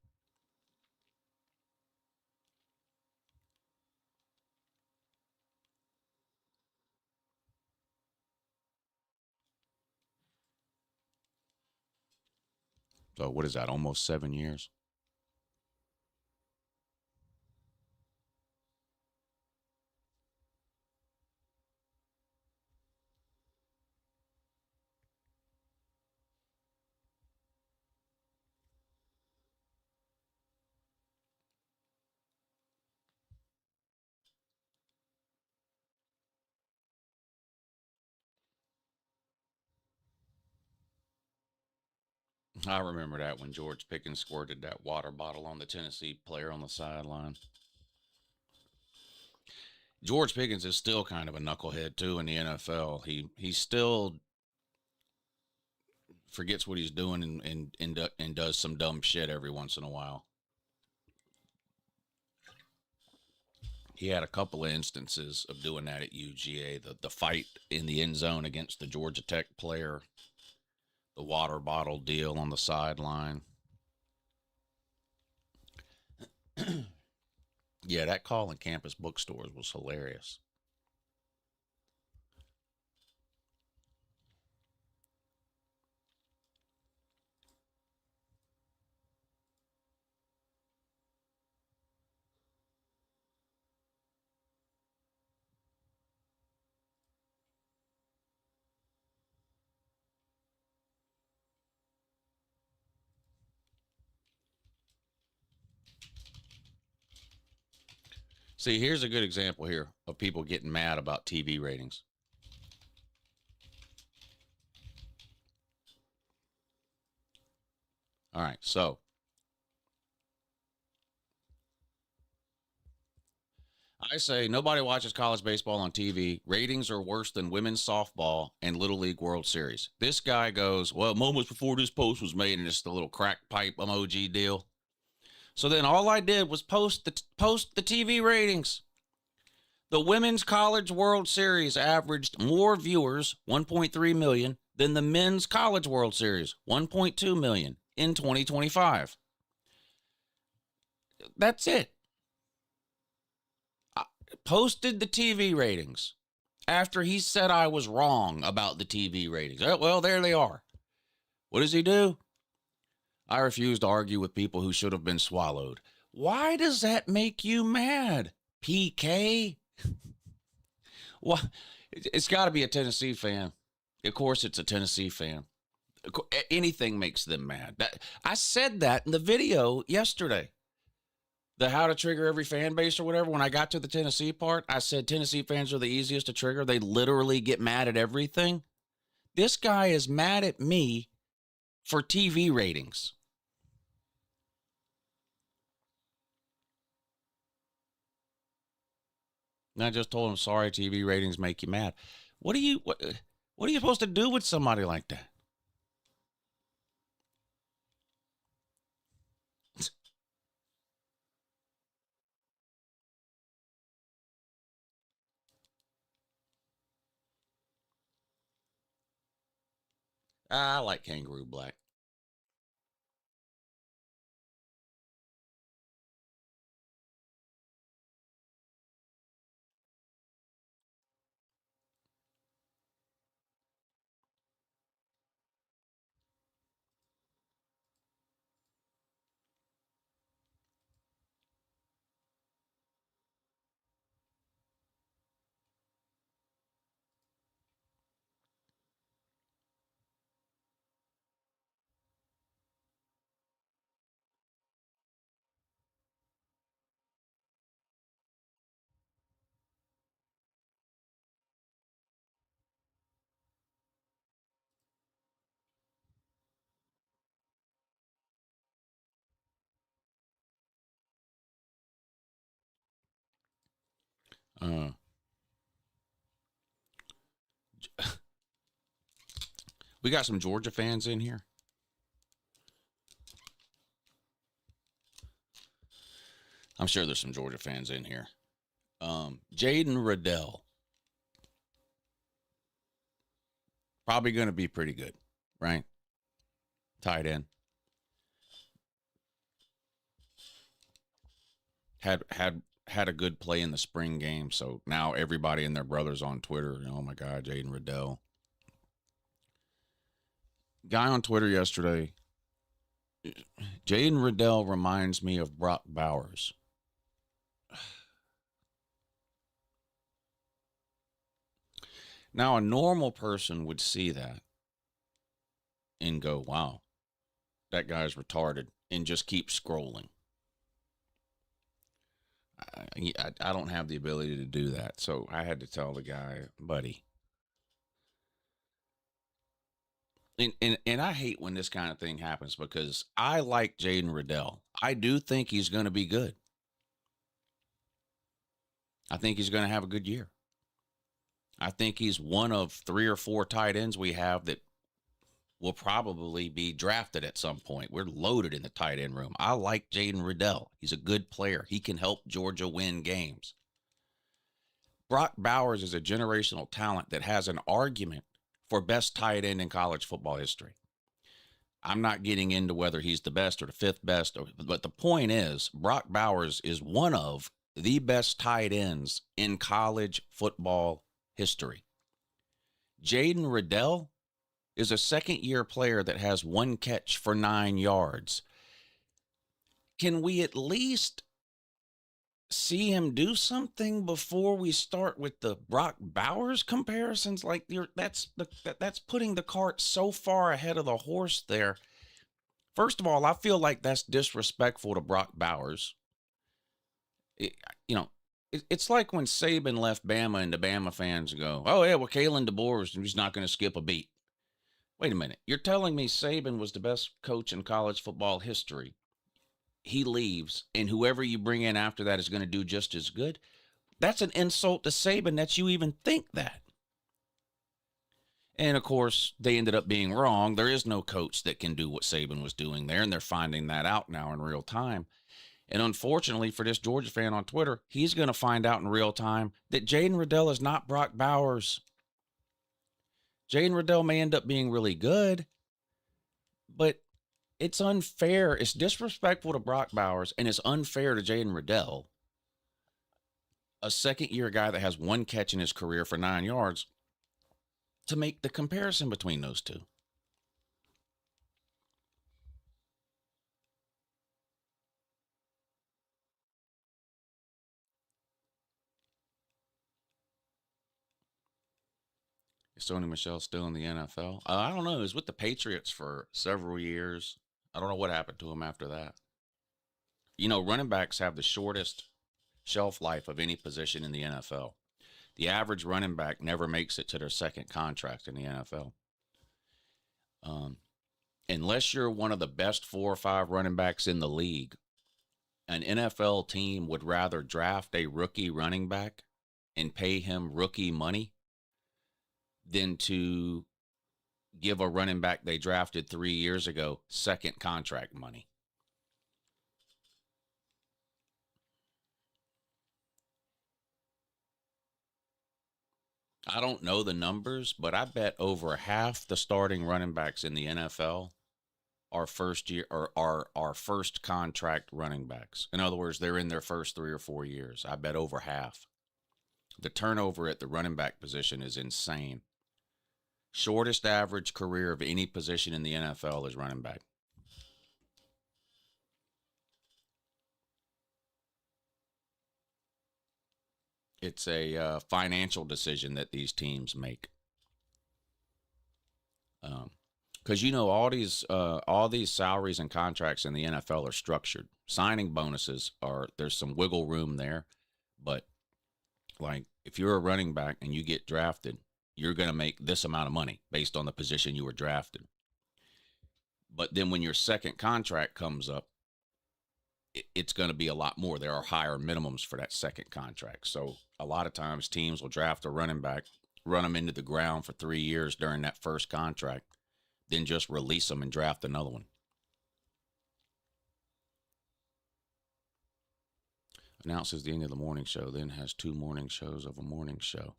So what is that, almost 7 years? I remember that when George Pickens squirted that water bottle on the Tennessee player on the sideline. George Pickens is still kind of a knucklehead, too, in the NFL. He still forgets what he's doing and does some dumb shit every once in a while. He had a couple of instances of doing that at UGA. The fight in the end zone against the Georgia Tech player, the water bottle deal on the sideline. Yeah, that call in campus bookstores was hilarious. See, here's a good example here of people getting mad about TV ratings. All right, so I say nobody watches college baseball on TV. Ratings are worse than women's softball and Little League World Series. This guy goes, well, moments before this post was made, and it's the little crack pipe emoji deal. So then all I did was post the TV ratings. The Women's College World Series averaged more viewers, 1.3 million, than the Men's College World Series, 1.2 million in 2025. That's it. I posted the TV ratings after he said I was wrong about the TV ratings. Well, there they are. What does he do? I refuse to argue with people who should have been swallowed. Why does that make you mad, PK? Well, it's got to be a Tennessee fan. Of course, it's a Tennessee fan. Anything makes them mad. I said that in the video yesterday. The how to trigger every fan base or whatever. When I got to the Tennessee part, I said Tennessee fans are the easiest to trigger. They literally get mad at everything. This guy is mad at me for TV ratings. And I just told him, sorry, TV ratings make you mad. What are you supposed to do with somebody like that? I like Kangaroo Black. Uh, we got some Georgia fans in here. I'm sure there's some Georgia fans in here. Jaden Riddell. Probably going to be pretty good, right? Tight end. Had a good play in the spring game, so now everybody and their brothers on Twitter, oh my God, Jaden Riddell. Guy on Twitter yesterday, Jaden Riddell reminds me of Brock Bowers. Now, a normal person would see that and go, wow, that guy's retarded, and just keep scrolling. I don't have the ability to do that, so I had to tell the guy, buddy. And I hate when this kind of thing happens because I like Jaden Riddell. I do think he's going to be good. I think he's going to have a good year. I think he's one of 3 or 4 tight ends we have that will probably be drafted at some point. We're loaded in the tight end room. I like Jaden Riddell. He's a good player. He can help Georgia win games. Brock Bowers is a generational talent that has an argument for best tight end in college football history. I'm not getting into whether he's the best or the 5th best, but the point is Brock Bowers is one of the best tight ends in college football history. Jaden Riddell is a second-year player that has 1 catch for 9 yards. Can we at least see him do something before we start with the Brock Bowers comparisons? Like that's putting the cart so far ahead of the horse there. First of all, I feel like that's disrespectful to Brock Bowers. It's like when Saban left Bama and the Bama fans go, oh yeah, well, Kalen DeBoer, he's not going to skip a beat. Wait a minute. You're telling me Saban was the best coach in college football history. He leaves, and whoever you bring in after that is going to do just as good? That's an insult to Saban that you even think that. And, of course, they ended up being wrong. There is no coach that can do what Saban was doing there, and they're finding that out now in real time. And unfortunately for this Georgia fan on Twitter, he's going to find out in real time that Jaden Riddell is not Brock Bowers. Jaden Riddell may end up being really good, but it's unfair. It's disrespectful to Brock Bowers, and it's unfair to Jaden Riddell, a second-year guy that has one catch in his career for 9 yards, to make the comparison between those two. Is Sony Michel still in the NFL? I don't know. He was with the Patriots for several years. I don't know what happened to him after that. You know, running backs have the shortest shelf life of any position in the NFL. The average running back never makes it to their second contract in the NFL. Unless you're one of the best 4 or 5 running backs in the league, an NFL team would rather draft a rookie running back and pay him rookie money than to give a running back they drafted 3 years ago second contract money. I don't know the numbers, but I bet over half the starting running backs in the NFL are first year or are first contract running backs. In other words, they're in their first 3 or 4 years. I bet over half. The turnover at the running back position is insane. Shortest average career of any position in the NFL is running back. It's a financial decision that these teams make. Because you know all these salaries and contracts in the NFL are structured. Signing bonuses there's some wiggle room there, but like if you're a running back and you get drafted, you're going to make this amount of money based on the position you were drafted. But then when your second contract comes up, it's going to be a lot more. There are higher minimums for that second contract. So a lot of times teams will draft a running back, run them into the ground for 3 years during that first contract, then just release them and draft another one. Announces the end of the morning show, then has 2 morning shows of a morning show.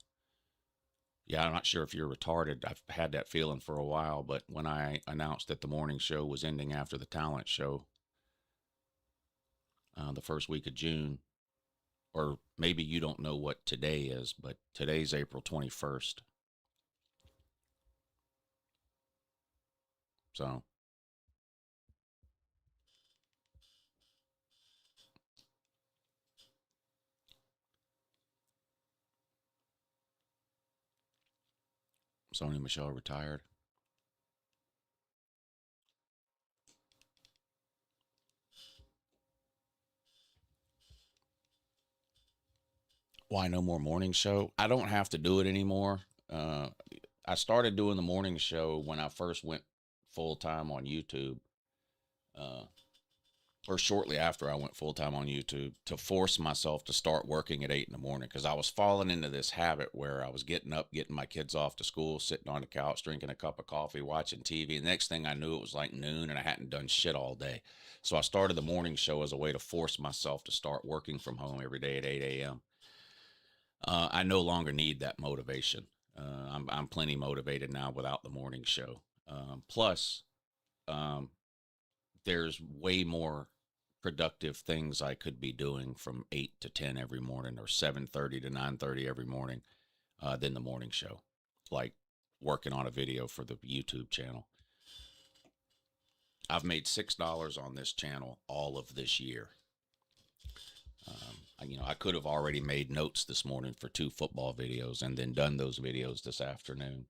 Yeah, I'm not sure if you're retarded. I've had that feeling for a while, but when I announced that the morning show was ending after the talent show, the first week of June, or maybe you don't know what today is, but today's April 21st. So Sony Michel retired. Why no more morning show? I don't have to do it anymore. I started doing the morning show when I first went full time on YouTube, or shortly after I went full time on YouTube, to force myself to start working at 8 in the morning, because I was falling into this habit where I was getting up, getting my kids off to school, sitting on the couch, drinking a cup of coffee, watching TV. The next thing I knew, it was like noon and I hadn't done shit all day. So I started the morning show as a way to force myself to start working from home every day at 8 a.m. I no longer need that motivation. I'm plenty motivated now without the morning show. Plus, there's way more productive things I could be doing from 8 to 10 every morning, or 7:30 to 9:30 every morning, than the morning show, like working on a video for the YouTube channel. I've made $6 on this channel all of this year. I could have already made notes this morning for 2 football videos and then done those videos this afternoon.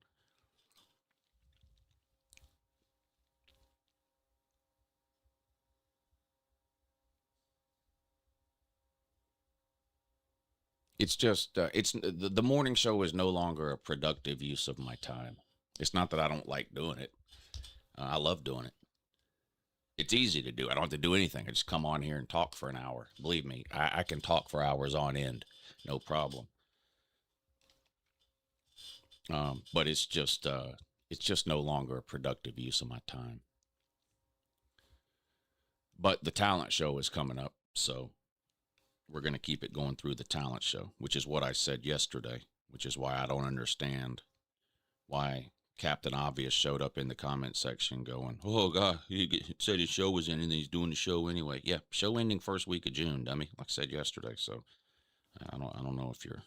It's just, the morning show is no longer a productive use of my time. It's not that I don't like doing it. I love doing it. It's easy to do. I don't have to do anything. I just come on here and talk for an hour. Believe me, I can talk for hours on end. No problem. But it's just no longer a productive use of my time. But the talent show is coming up. So we're going to keep it going through the talent show, which is what I said yesterday, which is why I don't understand why Captain Obvious showed up in the comment section going, oh, God, he said his show was ending and he's doing the show anyway. Yeah, show ending first week of June, dummy, like I said yesterday. So I don't know if you're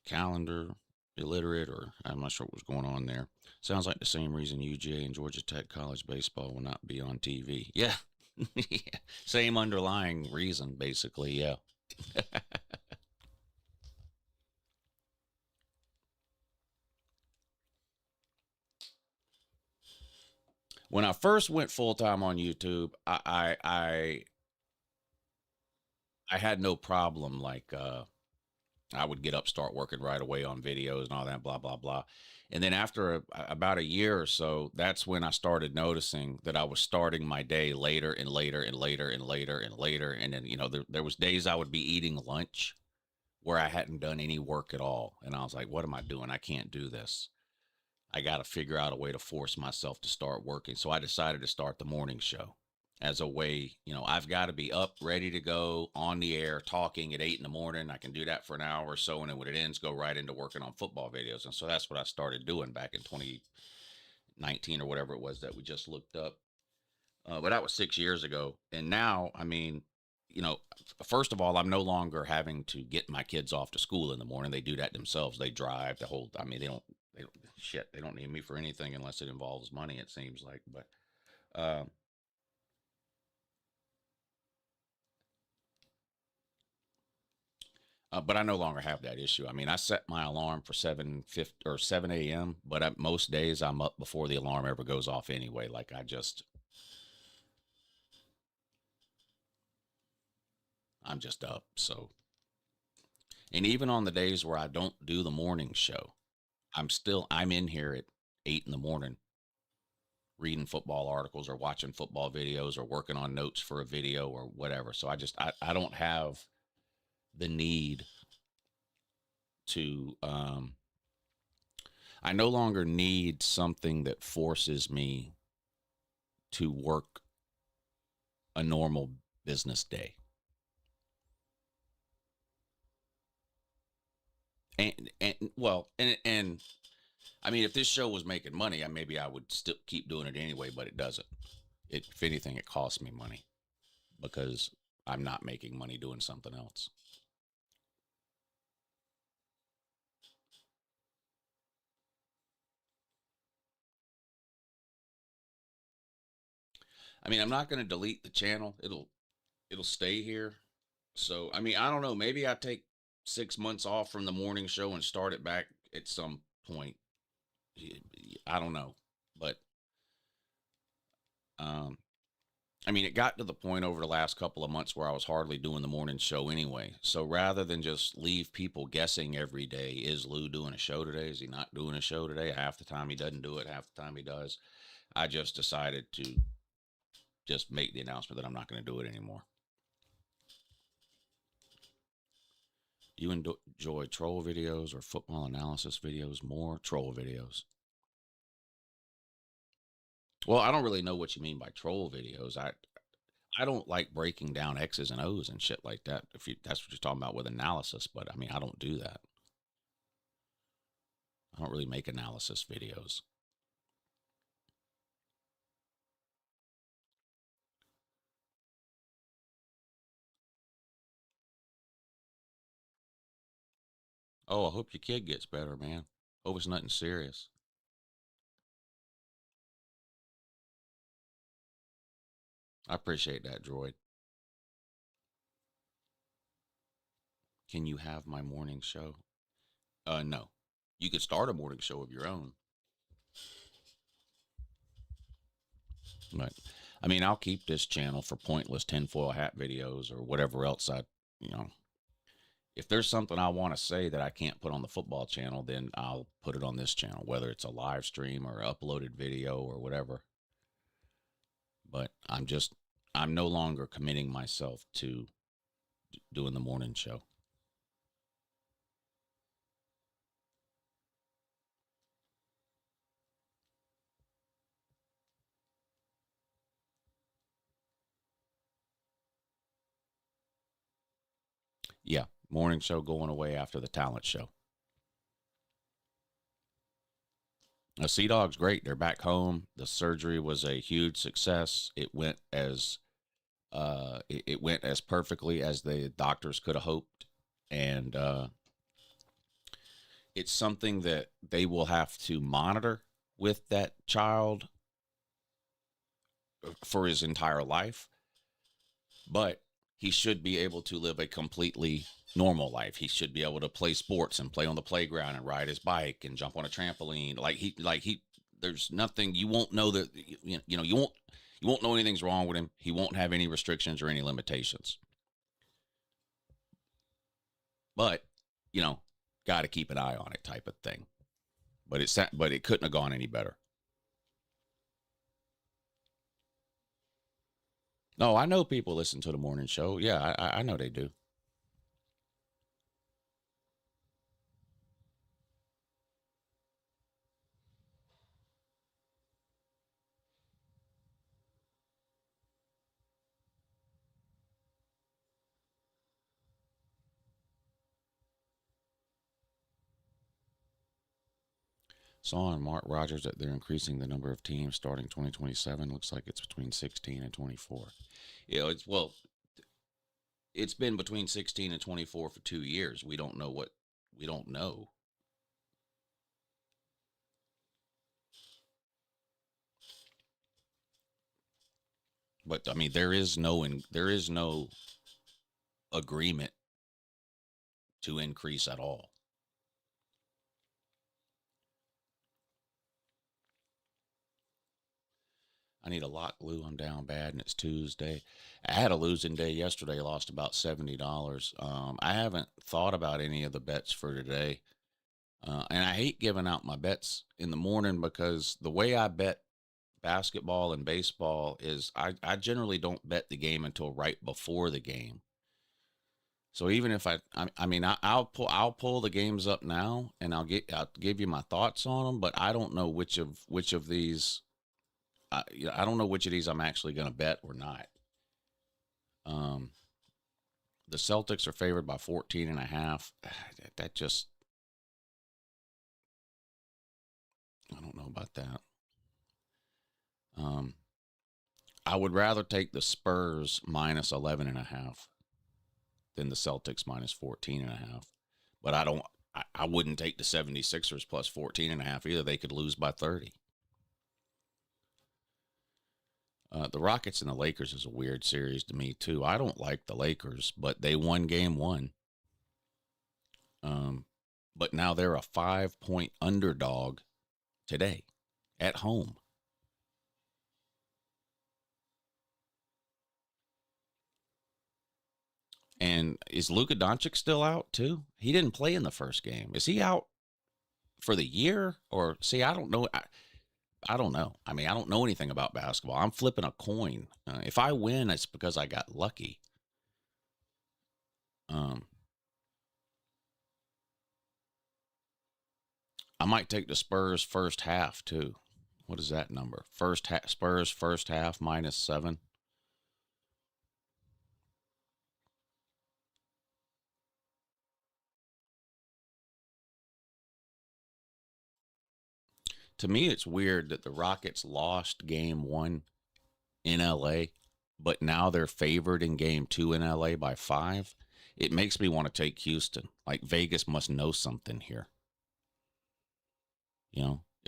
calendar illiterate or I'm not sure what was going on there. Sounds like the same reason UGA and Georgia Tech college baseball will not be on TV. Yeah. Yeah. Same underlying reason, basically, yeah. When I first went full time on YouTube, I had no problem. Like I would get up, start working right away on videos and all that, blah blah blah. And then after about a year or so, that's when I started noticing that I was starting my day later and later and later and later and later. And then there was days I would be eating lunch where I hadn't done any work at all, and I was like, "What am I doing? I can't do this." I got to figure out a way to force myself to start working. So I decided to start the morning show as a way, I've got to be up, ready to go on the air, talking at 8 in the morning. I can do that for an hour or so. And then when it ends, go right into working on football videos. And so that's what I started doing back in 2019 or whatever it was that we just looked up. But that was 6 years ago. And now, I mean, first of all, I'm no longer having to get my kids off to school in the morning. They do that themselves. They drive the whole, I mean, they don't need me for anything unless it involves money, it seems like. But I no longer have that issue. I mean, I set my alarm for 7 a.m., but most days I'm up before the alarm ever goes off anyway. Like I'm just up. So, and even on the days where I don't do the morning show, I'm in here at 8 in the morning reading football articles or watching football videos or working on notes for a video or whatever. So I don't have the need to, I no longer need something that forces me to work a normal business day. And I mean, if this show was making money, maybe I would still keep doing it anyway, but it doesn't. If anything, it costs me money because I'm not making money doing something else. I mean, I'm not going to delete the channel. It'll stay here. So, I mean, I don't know. Maybe I take 6 months off from the morning show and start it back at some point. I don't know, but um, I mean, it got to the point over the last couple of months where I was hardly doing the morning show anyway. So rather than just leave people guessing every day, is Lou doing a show today? Is he not doing a show today? Half the time he doesn't do it, half the time he does. I just decided to just make the announcement that I'm not going to do it anymore. You enjoy troll videos or football analysis videos more? Troll videos. Well, I don't really know what you mean by troll videos. I don't like breaking down X's and O's and shit like that. If that's what you're talking about with analysis, but I mean, I don't do that. I don't really make analysis videos. Oh, I hope your kid gets better, man. Hope it's nothing serious. I appreciate that, droid. Can you have my morning show? No. You could start a morning show of your own. But I mean, I'll keep this channel for pointless tinfoil hat videos or whatever else if there's something I want to say that I can't put on the football channel, then I'll put it on this channel, whether it's a live stream or uploaded video or whatever. But I'm no longer committing myself to doing the morning show. Yeah, morning show going away after the talent show. Now, Sea Dog's great. They're back home. The surgery was a huge success. It went as it went as perfectly as the doctors could have hoped, and it's something that they will have to monitor with that child for his entire life. But he should be able to live a completely normal life. He should be able to play sports and play on the playground and ride his bike and jump on a trampoline. There's nothing, you won't know that, you won't know anything's wrong with him. He won't have any restrictions or any limitations. But, got to keep an eye on it type of thing. But it couldn't have gone any better. No, I know people listen to the morning show. Yeah, I know they do. Saw on Mark Rogers that they're increasing the number of teams starting 2027. Looks like it's between 16 and 24. It's been between 16 and 24 for 2 years. We don't know. But I mean, there is no agreement to increase at all. I need a lock, Lou. I'm down bad, and it's Tuesday. I had a losing day yesterday. Lost about $70. I haven't thought about any of the bets for today, and I hate giving out my bets in the morning because the way I bet basketball and baseball is I generally don't bet the game until right before the game. So even if I'll pull the games up now and I'll give you my thoughts on them, but I don't know which of these I don't know which of these I'm actually going to bet or not. The Celtics are favored by 14.5. That just, I don't know about that. I would rather take the Spurs minus 11.5 than the Celtics minus 14.5. But I wouldn't take the 76ers plus 14.5 either. They could lose by 30. The Rockets and the Lakers is a weird series to me, too. I don't like the Lakers, but they won game one. But now they're a 5-point underdog today at home. And is Luka Doncic still out, too? He didn't play in the first game. Is he out for the year? Or, see, I don't know. I don't know. I mean, I don't know anything about basketball. I'm flipping a coin. If I win, it's because I got lucky. I might take the Spurs first half, too. What is that number? Spurs first half minus 7. To me, it's weird that the Rockets lost game one in LA, but now they're favored in game 2 in LA by 5. It makes me want to take Houston. Like, Vegas must know something here.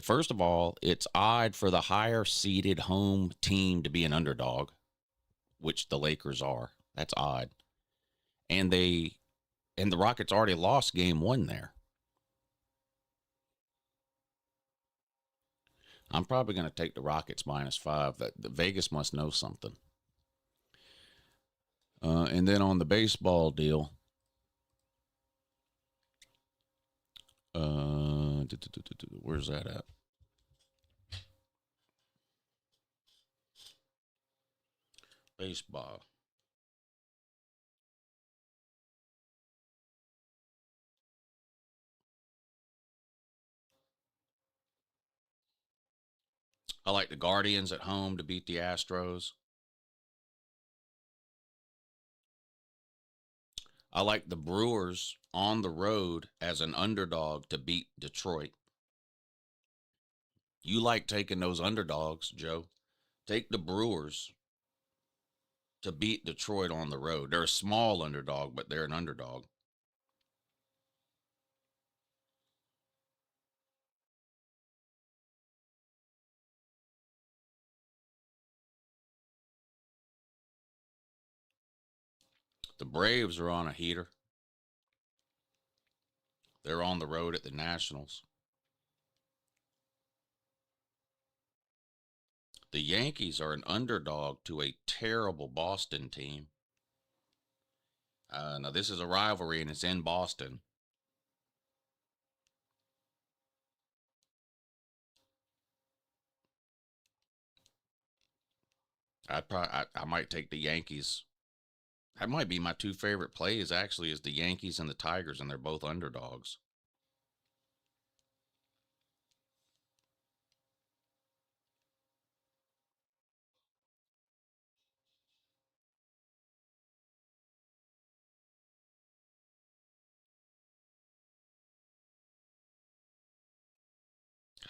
First of all, it's odd for the higher seeded home team to be an underdog, which the Lakers are. That's odd. And the Rockets already lost game 1 there. I'm probably going to take the Rockets minus 5. That the Vegas must know something. And then on the baseball deal, where's that at? Baseball. I like the Guardians at home to beat the Astros. I like the Brewers on the road as an underdog to beat Detroit. You like taking those underdogs, Joe. Take the Brewers to beat Detroit on the road. They're a small underdog, but they're an underdog. The Braves are on a heater. They're on the road at the Nationals. The Yankees are an underdog to a terrible Boston team. Now, this is a rivalry, and it's in Boston. I might take the Yankees. That might be my two favorite plays, actually, is the Yankees and the Tigers, and they're both underdogs.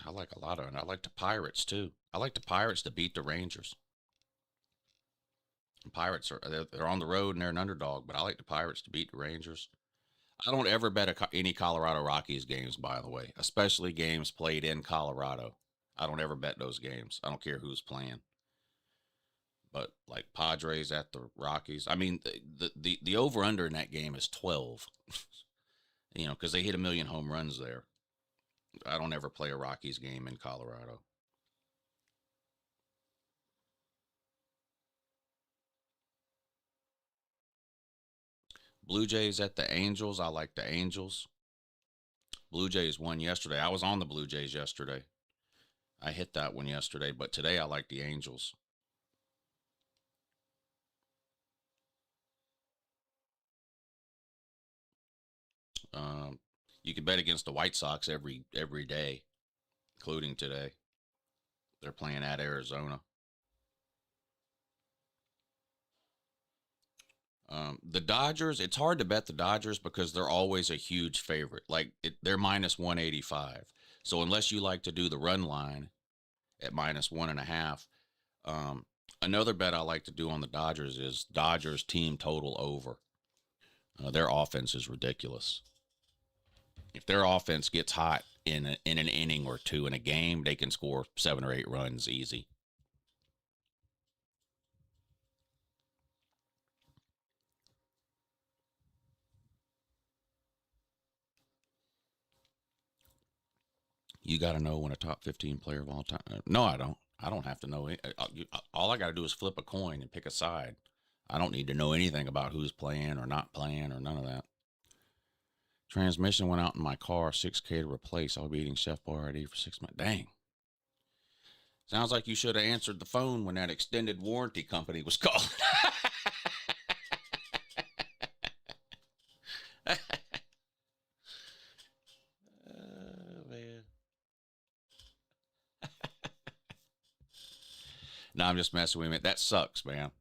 I like a lot of it. I like the Pirates, too. I like the Pirates to beat the Rangers. The Pirates they're on the road and they're an underdog, but I like the Pirates to beat the Rangers. I don't ever bet any Colorado Rockies games, by the way, especially games played in Colorado. I don't ever bet those games. I don't care who's playing. But like Padres at the Rockies, I mean, the over under in that game is 12. Because they hit 1 million home runs there. I don't ever play a Rockies game in Colorado. Blue Jays at the Angels. I like the Angels. Blue Jays won yesterday. I was on the Blue Jays yesterday. I hit that one yesterday, but today I like the Angels. You can bet against the White Sox every day, including today. They're playing at Arizona. The Dodgers, it's hard to bet the Dodgers because they're always a huge favorite. Like they're minus 185. So unless you like to do the run line at minus 1.5, another bet I like to do on the Dodgers is Dodgers team total over. Their offense is ridiculous. If their offense gets hot in an inning or two in a game, they can score 7 or 8 runs easy. You got to know when a top 15 player of all time. No, I don't. I don't have to know. All I got to do is flip a coin and pick a side. I don't need to know anything about who's playing or not playing or none of that. Transmission went out in my car, $6K to replace. I'll be eating Chef Boyardee for 6 months. Dang. Sounds like you should have answered the phone when that extended warranty company was calling. Man. No, I'm just messing with you. That sucks, man.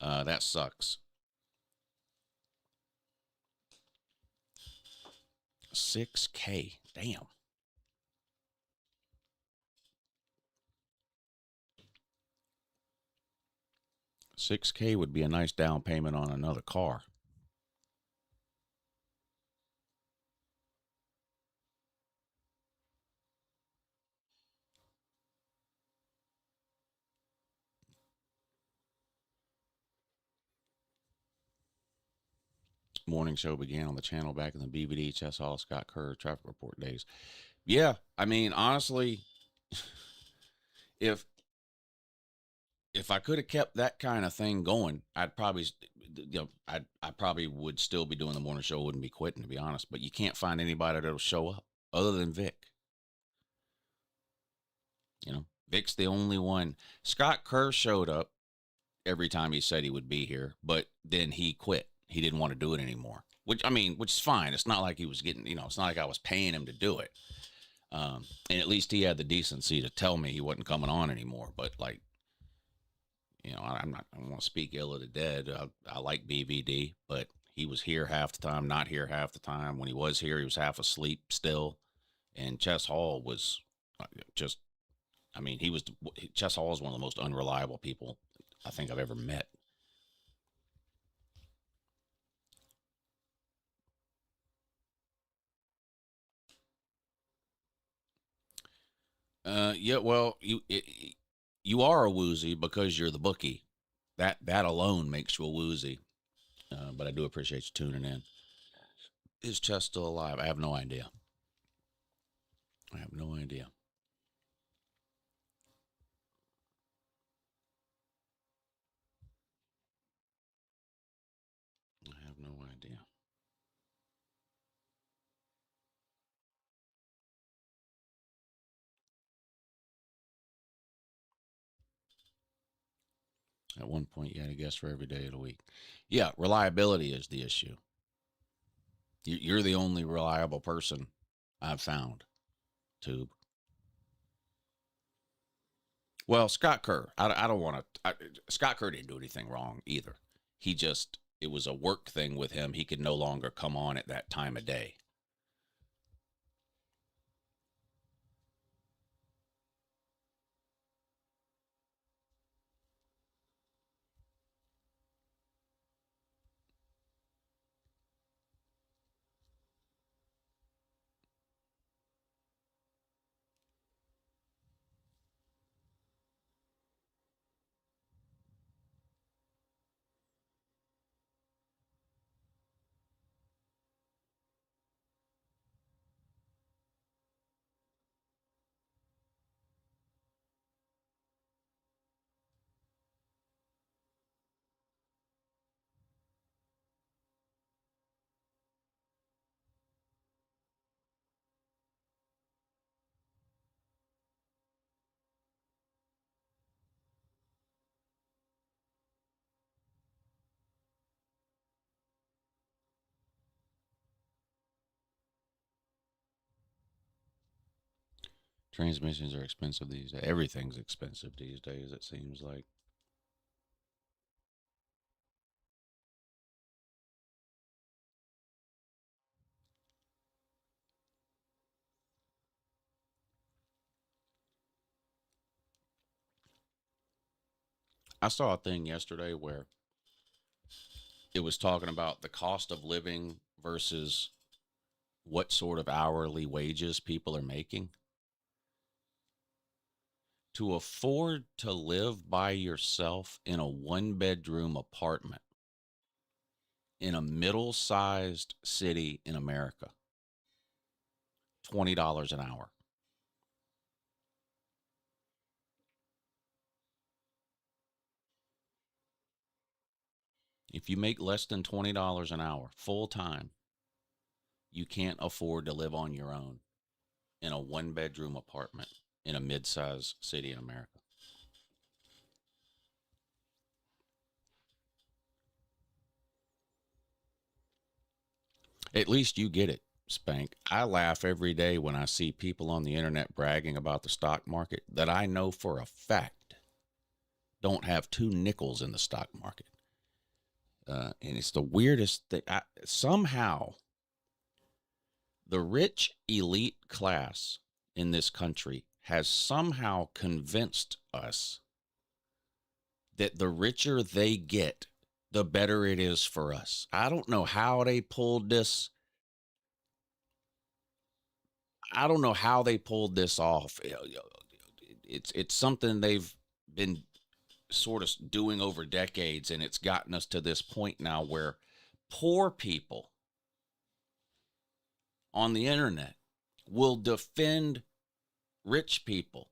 That sucks. 6K. Damn. $6K would be a nice down payment on another car. Morning show began on the channel back in the BBD Chess Hall Scott Kerr traffic report days. Yeah, I mean, honestly, if I could have kept that kind of thing going, I'd probably, I probably would still be doing the morning show. Wouldn't be quitting, to be honest. But you can't find anybody that'll show up other than Vic. Vic's the only one. Scott Kerr showed up every time he said he would be here, but then he quit. He didn't want to do it anymore, which is fine. It's not like he was getting, it's not like I was paying him to do it. And at least he had the decency to tell me he wasn't coming on anymore. But I don't want to speak ill of the dead. I like BVD, but he was here half the time, not here half the time. When he was here, he was half asleep still. And Chess Hall was just, I mean, Chess Hall is one of the most unreliable people I think I've ever met. Yeah, well, you are a woozy because you're the bookie. That alone makes you a woozy. But I do appreciate you tuning in. Is Chess still alive? I have no idea. I have no idea. I have no idea. At one point, you had a guest for every day of the week. Yeah, reliability is the issue. You're the only reliable person I've found, Tube. Well, Scott Kerr, I don't want to. Scott Kerr didn't do anything wrong either. It was a work thing with him. He could no longer come on at that time of day. Transmissions are expensive these days. Everything's expensive these days, it seems like. I saw a thing yesterday where it was talking about the cost of living versus what sort of hourly wages people are making. To afford to live by yourself in a 1-bedroom apartment in a middle-sized city in America, $20 an hour. If you make less than $20 an hour full time, you can't afford to live on your own in a 1-bedroom apartment in a mid-sized city in America. At least you get it, Spank. I laugh every day when I see people on the internet bragging about the stock market that I know for a fact don't have 2 nickels in the stock market. And it's the weirdest thing. Somehow, the rich elite class in this country has somehow convinced us that the richer they get, the better it is for us. I don't know how they pulled this. I don't know how they pulled this off. It's something they've been sort of doing over decades, and it's gotten us to this point now where poor people on the internet will defend rich people.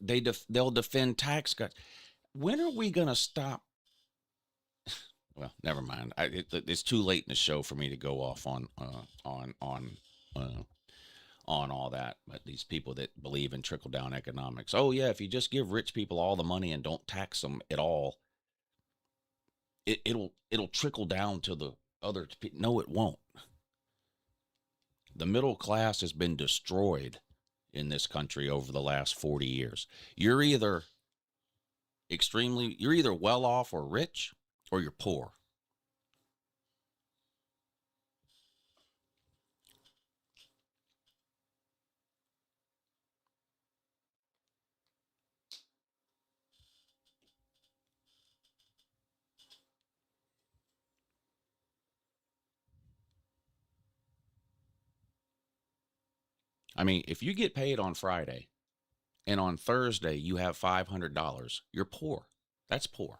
They'll defend tax cuts. When are we going to stop? Well, never mind. It's too late in the show for me to go off on all that. But these people that believe in trickle down economics. Oh yeah, if you just give rich people all the money and don't tax them at all, it'll trickle down to the other people. No, it won't. The middle class has been destroyed in this country over the last 40 years. You're either you're either well off or rich, or you're poor. I mean, if you get paid on Friday and on Thursday you have $500, you're poor. That's poor.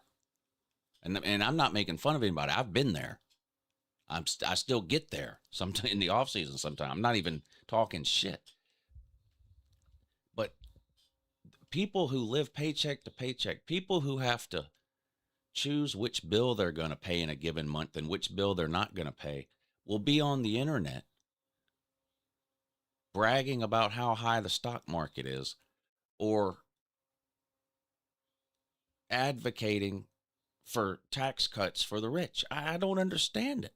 And I'm not making fun of anybody. I've been there. I still get there sometime in the off season. Sometimes I'm not even talking shit. But people who live paycheck to paycheck, people who have to choose which bill they're going to pay in a given month and which bill they're not going to pay, will be on the internet bragging about how high the stock market is, or advocating for tax cuts for the rich. I don't understand it.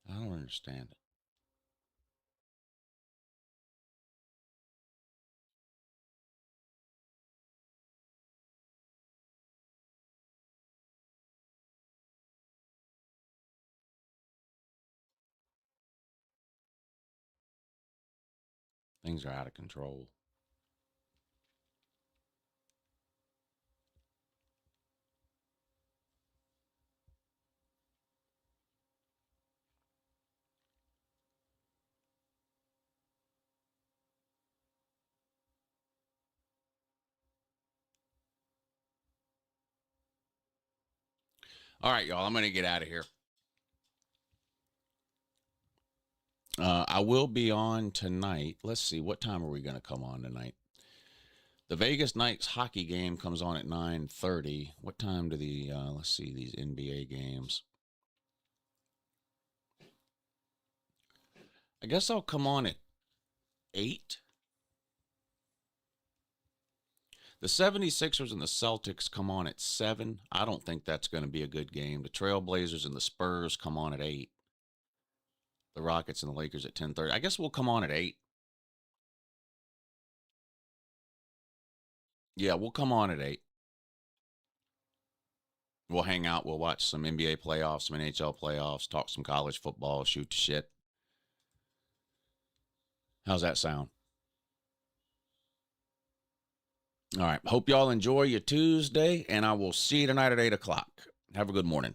I don't understand it. Things are out of control. All right, y'all, I'm going to get out of here. I will be on tonight. Let's see, what time are we going to come on tonight? The Vegas Knights hockey game comes on at 9:30. What time do let's see, these NBA games? I guess I'll come on at 8. The 76ers and the Celtics come on at 7. I don't think that's going to be a good game. The Trailblazers and the Spurs come on at 8. The Rockets and the Lakers at 10:30. I guess we'll come on at 8. Yeah, we'll come on at 8. We'll hang out. We'll watch some NBA playoffs, some NHL playoffs, talk some college football, shoot the shit. How's that sound? All right. Hope y'all enjoy your Tuesday, and I will see you tonight at 8 o'clock. Have a good morning.